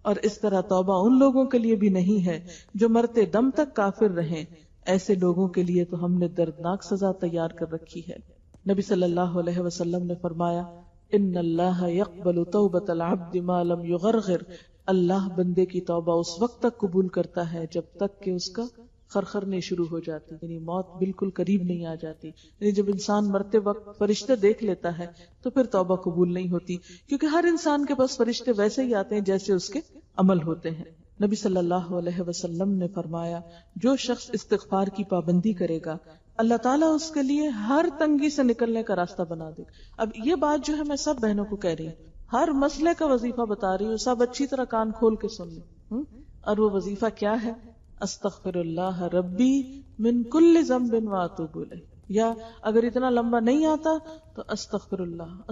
اور اس طرح توبہ ان لوگوں کے لیے بھی نہیں ہے جو مرتے دم تک کافر رہیں. ایسے لوگوں کے لیے تو ہم نے دردناک سزا تیار کر رکھی ہے. نبی صلی اللہ علیہ وسلم نے فرمایا ان اللہ یقبل توبۃ العبد ما لم یغرغر, اللہ بندے کی توبہ اس وقت تک قبول کرتا ہے جب تک کہ اس کا خرخرنے شروع ہو جاتی, یعنی موت بالکل قریب نہیں آ جاتی. یعنی جب انسان مرتے وقت فرشتے دیکھ لیتا ہے تو پھر توبہ قبول نہیں ہوتی, کیونکہ ہر انسان کے پاس فرشتے ویسے ہی آتے ہیں جیسے اس کے عمل ہوتے ہیں. نبی صلی اللہ علیہ وسلم نے فرمایا جو شخص استغفار کی پابندی کرے گا اللہ تعالیٰ اس کے لیے ہر تنگی سے نکلنے کا راستہ بنا دے. اب یہ بات جو ہے میں سب بہنوں کو کہہ رہی ہوں, ہر مسئلے کا وظیفہ بتا رہی ہوں, سب اچھی طرح کان کھول کے سن لیں. اور وہ وظیفہ کیا ہے؟ استغفر اللہ ربی من کل ذنب واتوب الیہ, یا اگر اتنا لمبا نہیں آتا تو استغفر اللہ,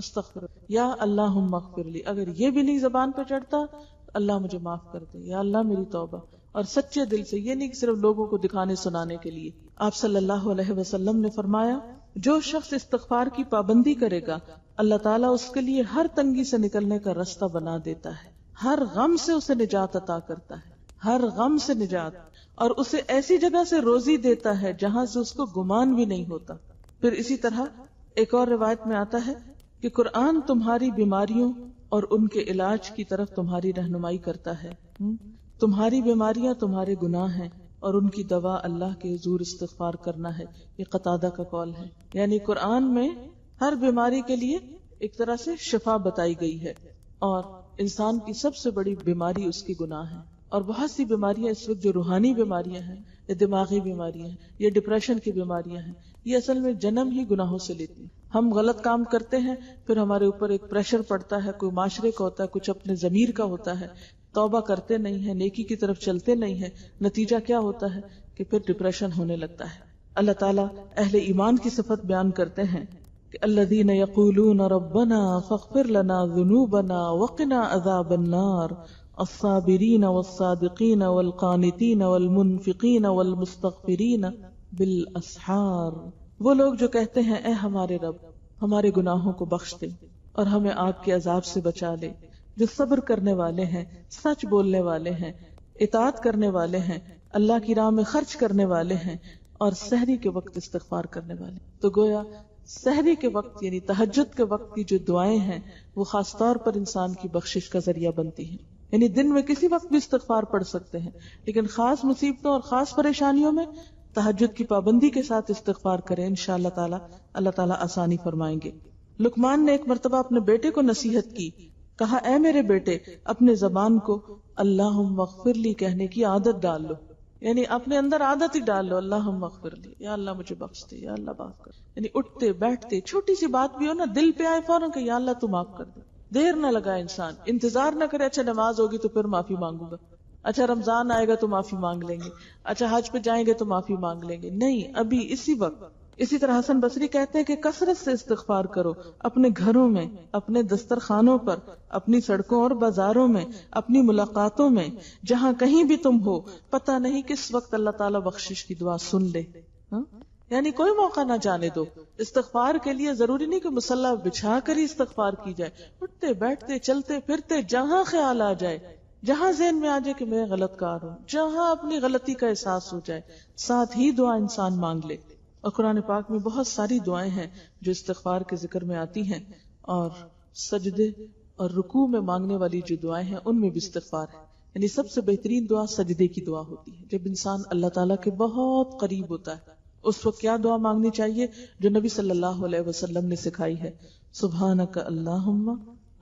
یا اللہم اغفر لی. اگر یہ بھی نہیں زبان پہ چڑھتا اللہ مجھے معاف کر دے, یا اللہ میری توبہ. اور سچے دل سے, یہ نہیں کہ صرف لوگوں کو دکھانے سنانے کے لیے. آپ صلی اللہ علیہ وسلم نے فرمایا جو شخص استغفار کی پابندی کرے گا اللہ تعالیٰ اس کے لیے ہر تنگی سے نکلنے کا راستہ بنا دیتا ہے, ہر غم سے اسے نجات عطا کرتا ہے, ہر غم سے نجات, اور اسے ایسی جگہ سے روزی دیتا ہے جہاں سے اس کو گمان بھی نہیں ہوتا. پھر اسی طرح ایک اور روایت میں آتا ہے کہ قرآن تمہاری بیماریوں اور ان کے علاج کی طرف تمہاری رہنمائی کرتا ہے. تمہاری بیماریاں تمہارے گناہ ہیں اور ان کی دوا اللہ کے حضور استغفار کرنا ہے. یہ قتادہ کا قول ہے. یعنی قرآن میں ہر بیماری کے لیے ایک طرح سے شفا بتائی گئی ہے, اور انسان کی سب سے بڑی بیماری اس کی گناہ ہے. اور بہت سی بیماریاں اس وقت جو روحانی بیماریاں ہیں یا دماغی بیماریاں ہیں یا ڈپریشن کی بیماریاں ہیں, یہ اصل میں جنم ہی گناہوں سے لیتی ہیں. ہم غلط کام کرتے ہیں, پھر ہمارے اوپر ایک پریشر پڑتا ہے, کوئی معاشرے کا ہوتا ہے, کچھ اپنے ضمیر کا ہوتا ہے, توبہ کرتے نہیں ہیں, نیکی کی طرف چلتے نہیں ہیں, نتیجہ کیا ہوتا ہے کہ پھر ڈپریشن ہونے لگتا ہے. اللہ تعالیٰ اہل ایمان کی صفت بیان کرتے ہیں کہ الذین یقولون ربنا فاغفر لنا ذنوبنا وقنا عذاب النار الصابرین والصادقین والقانتین والمنفقین والمستغفرین بالاسحار. وہ لوگ جو کہتے ہیں اے ہمارے رب ہمارے گناہوں کو بخش دے اور ہمیں آگ کے عذاب سے بچا لے, جو صبر کرنے والے ہیں, سچ بولنے والے ہیں, اطاعت کرنے والے ہیں, اللہ کی راہ میں خرچ کرنے والے ہیں, اور سحری کے وقت استغفار کرنے والے. تو گویا سحری کے وقت یعنی تہجد کے وقت کی جو دعائیں ہیں وہ خاص طور پر انسان کی بخشش کا ذریعہ بنتی ہیں. یعنی دن میں کسی وقت بھی استغفار پڑھ سکتے ہیں, لیکن خاص مصیبتوں اور خاص پریشانیوں میں تہجد کی پابندی کے ساتھ استغفار کریں, انشاءاللہ تعالی اللہ تعالی آسانی فرمائیں گے. لقمان نے ایک مرتبہ اپنے بیٹے کو نصیحت کی, کہا اے میرے بیٹے اپنے زبان کو اللہم اغفر لی کہنے کی عادت ڈال لو, یعنی اپنے اندر عادت ہی ڈال لو, اللہم اغفر لی, یا اللہ مجھے بخش دے, یا اللہ معاف کر. یعنی اٹھتے بیٹھتے چھوٹی سی بات بھی ہو نا, دل پہ آئے فوراً کہ یا اللہ تو معاف کر دے. دیر نہ لگائے انسان, انتظار نہ کرے اچھا نماز ہوگی تو پھر معافی مانگوں گا, اچھا رمضان آئے گا تو معافی مانگ لیں گے, اچھا حج پہ جائیں گے تو معافی مانگ لیں گے. نہیں, ابھی اسی وقت اسی طرح حسن بصری کہتے ہیں کہ کثرت سے استغفار کرو، اپنے گھروں میں، اپنے دسترخوانوں پر، اپنی سڑکوں اور بازاروں میں، اپنی ملاقاتوں میں، جہاں کہیں بھی تم ہو، پتہ نہیں کس وقت اللہ تعالیٰ بخشش کی دعا سن لے. یعنی کوئی موقع نہ جانے دو. استغفار کے لیے ضروری نہیں کہ مصلی بچھا کر ہی استغفار کی جائے، اٹھتے بیٹھتے چلتے پھرتے جہاں خیال آ جائے، جہاں ذہن میں آ جائے کہ میں غلط کار ہوں، جہاں اپنی غلطی کا احساس ہو جائے، ساتھ ہی دعا انسان مانگ لے. اور قرآن پاک میں بہت ساری دعائیں ہیں جو استغفار کے ذکر میں آتی ہیں، اور سجدے اور رکوع میں مانگنے والی جو دعائیں ہیں ان میں بھی استغفار ہے. یعنی سب سے بہترین دعا سجدے کی دعا ہوتی ہے، جب انسان اللہ تعالیٰ کے بہت قریب ہوتا ہے. اس وقت کیا دعا مانگنی چاہیے جو نبی صلی اللہ علیہ وسلم نے سکھائی ہے؟ سبحانک اللہم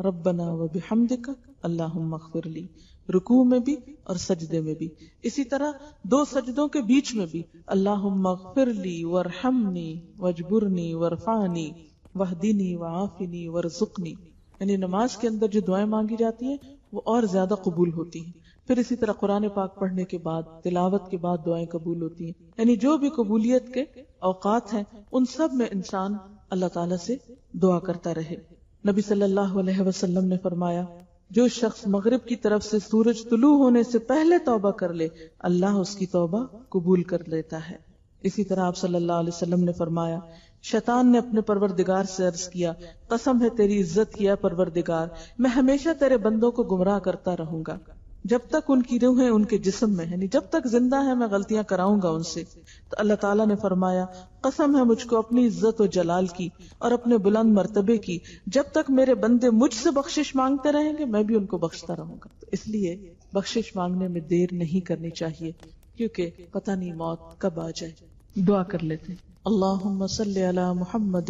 ربنا و بحمدک اللہم اغفر لی، رکوع میں بھی اور سجدے میں بھی. اسی طرح دو سجدوں کے بیچ میں بھی اللہم اغفر لی وارحمنی واجبرنی وارفعنی واہدنی وعافنی وارزقنی. یعنی نماز کے اندر جو دعائیں مانگی جاتی ہیں وہ اور زیادہ قبول ہوتی ہیں. پھر اسی طرح قرآن پاک پڑھنے کے بعد، تلاوت کے بعد دعائیں قبول ہوتی ہیں. یعنی جو بھی قبولیت کے اوقات ہیں ان سب میں انسان اللہ تعالیٰ سے دعا کرتا رہے. نبی صلی اللہ علیہ وسلم نے فرمایا جو شخص مغرب کی طرف سے سورج طلوع ہونے سے پہلے توبہ کر لے اللہ اس کی توبہ قبول کر لیتا ہے. اسی طرح آپ صلی اللہ علیہ وسلم نے فرمایا شیطان نے اپنے پروردگار سے عرض کیا قسم ہے تیری عزت کی اے پروردگار، میں ہمیشہ تیرے بندوں کو گمراہ کرتا رہوں گا جب تک ان کی روحیں ان کے جسم میں، یعنی جب تک زندہ ہے میں غلطیاں کراؤں گا ان سے. تو اللہ تعالیٰ نے فرمایا قسم ہے مجھ کو اپنی عزت و جلال کی اور اپنے بلند مرتبے کی، جب تک میرے بندے مجھ سے بخشش مانگتے رہیں گے میں بھی ان کو بخشتا رہوں گا. تو اس لیے بخشش مانگنے میں دیر نہیں کرنی چاہیے، کیونکہ پتہ نہیں موت کب آ جائے. دعا کر لیتے ہیں. اللہم صلی علی محمد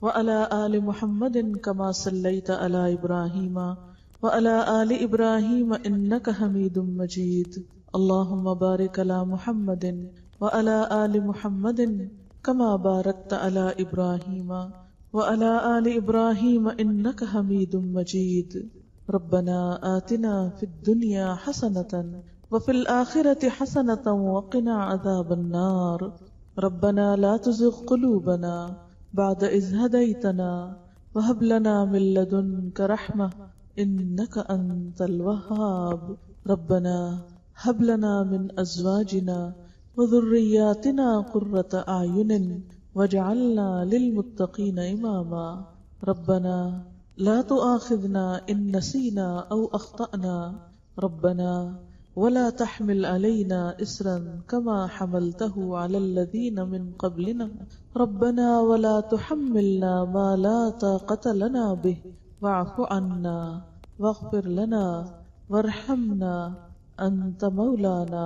وعلی آل محمد کما صلیت علی ابراہیم وعلی آل ابراہیم انک حمید مجید. اللہم بارک علی محمد وعلی آل محمد کما بارکت علی ابراہیم وعلی آل ابراہیم انک حمید مجید. ربنا آتنا فی الدنیا حسنۃ وفی الآخرۃ حسنۃ وقنا عذاب النار. ربنا لا تزغ قلوبنا بعد إذ هديتنا وهب لنا من لدنك رحمة إنك أنت الوهاب. ربنا هب لنا من أزواجنا وذرياتنا قرة أعين واجعلنا للمتقين إماما. ربنا لا تؤاخذنا إن نسينا أو أخطأنا. ربنا ولا تحمل علينا إصرا كما حملته على الذين من قبلنا. ربنا ولا تحملنا ما لا طاقة لنا به واعف عنا واغفر لنا وارحمنا أنت مولانا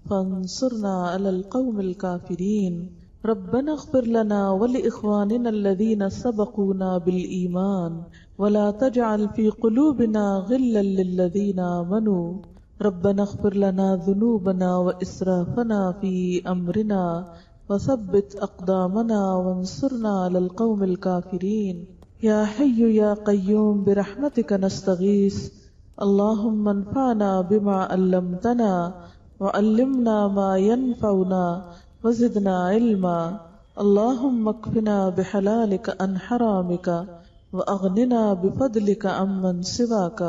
فانصرنا على القوم الكافرين. ربنا اغفر لنا ولإخواننا الذين سبقونا بالإيمان ولا تجعل في قلوبنا غلا للذين آمنوا. ربنا اغفر لنا ذنوبنا وإسرافنا في أمرنا وثبت أقدامنا وانصرنا على القوم الكافرين. يا حي يا قيوم برحمتك نستغيث. اللهم انفعنا بما علمتنا وعلمنا ما ينفعنا وزدنا علما. اللهم اكفنا بحلالك عن حرامك وأغننا بفضلك عمن سواك.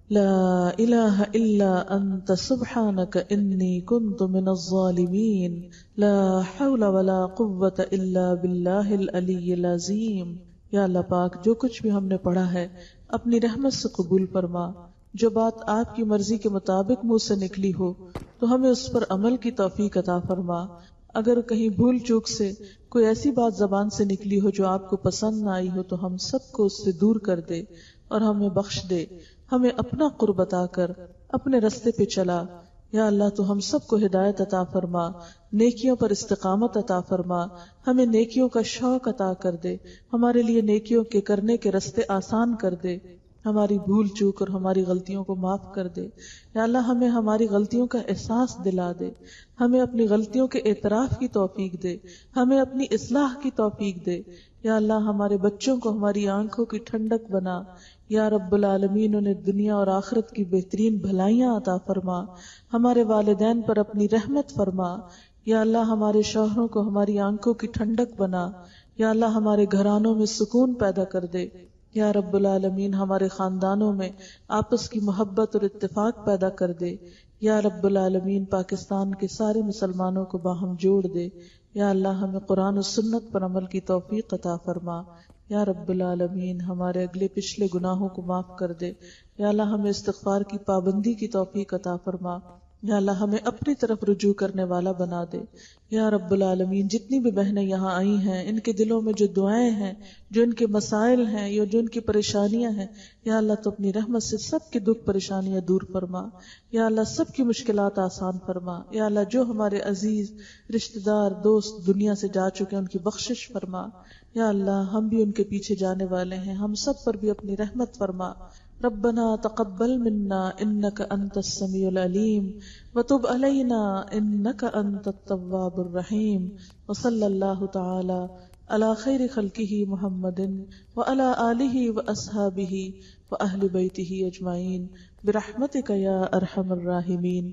لا إله إلا أنت سبحانك إني كنت من الظالمين. لا حول ولا قوة إلا بالله العلي العظيم. یا اللہ پاک جو کچھ بھی ہم نے پڑھا ہے اپنی رحمت سے قبول فرما. جو بات آپ کی مرضی کے مطابق منہ سے نکلی ہو تو ہمیں اس پر عمل کی توفیق عطا فرما. اگر کہیں بھول چوک سے کوئی ایسی بات زبان سے نکلی ہو جو آپ کو پسند نہ آئی ہو تو ہم سب کو اس سے دور کر دے اور ہمیں بخش دے. ہمیں اپنا قرب عطا کر اپنے رستے پہ چلا. یا اللہ تو ہم سب کو ہدایت عطا فرما، نیکیوں پر استقامت عطا فرما. ہمیں نیکیوں کا شوق عطا کر دے، ہمارے لیے نیکیوں کے کرنے کے رستے آسان کر دے. ہماری بھول چوک اور ہماری غلطیوں کو معاف کر دے. یا اللہ ہمیں ہماری غلطیوں کا احساس دلا دے، ہمیں اپنی غلطیوں کے اعتراف کی توفیق دے، ہمیں اپنی اصلاح کی توفیق دے. یا اللہ ہمارے بچوں کو ہماری آنکھوں کی ٹھنڈک بنا. یا رب العالمین انہیں دنیا اور آخرت کی بہترین بھلائیاں عطا فرما. ہمارے والدین پر اپنی رحمت فرما. یا اللہ ہمارے شوہروں کو ہماری آنکھوں کی ٹھنڈک بنا، یا اللہ ہمارے گھرانوں میں سکون پیدا کر دے، یا رب العالمین ہمارے خاندانوں میں آپس کی محبت اور اتفاق پیدا کر دے، یا رب العالمین پاکستان کے سارے مسلمانوں کو باہم جوڑ دے، یا اللہ ہمیں قرآن و سنت پر عمل کی توفیق عطا فرما، یا رب العالمین ہمارے اگلے پچھلے گناہوں کو معاف کر دے، یا اللہ ہمیں استغفار کی پابندی کی توفیق عطا فرما، یا اللہ ہمیں اپنی طرف رجوع کرنے والا بنا دے، یا رب العالمین جتنی بھی بہنیں یہاں آئی ہیں ان کے دلوں میں جو دعائیں ہیں، جو ان کے مسائل ہیں یا جو ان کی پریشانیاں ہیں، یا اللہ تو اپنی رحمت سے سب کی دکھ پریشانیاں دور فرما، یا اللہ سب کی مشکلات آسان فرما، یا اللہ جو ہمارے عزیز رشتہ دار دوست دنیا سے جا چکے ہیں ان کی بخشش فرما، یا اللہ ہم بھی ان کے پیچھے جانے والے ہیں، ہم سب پر بھی اپنی رحمت فرما۔ ربنا تقبل منا انك انت السميع العليم وتب علينا انك انت التواب الرحيم وصلى الله تعالى على خير خلقه محمد وعلى آله واصحابه واهل بيته اجمعين برحمتك يا ارحم الراحمين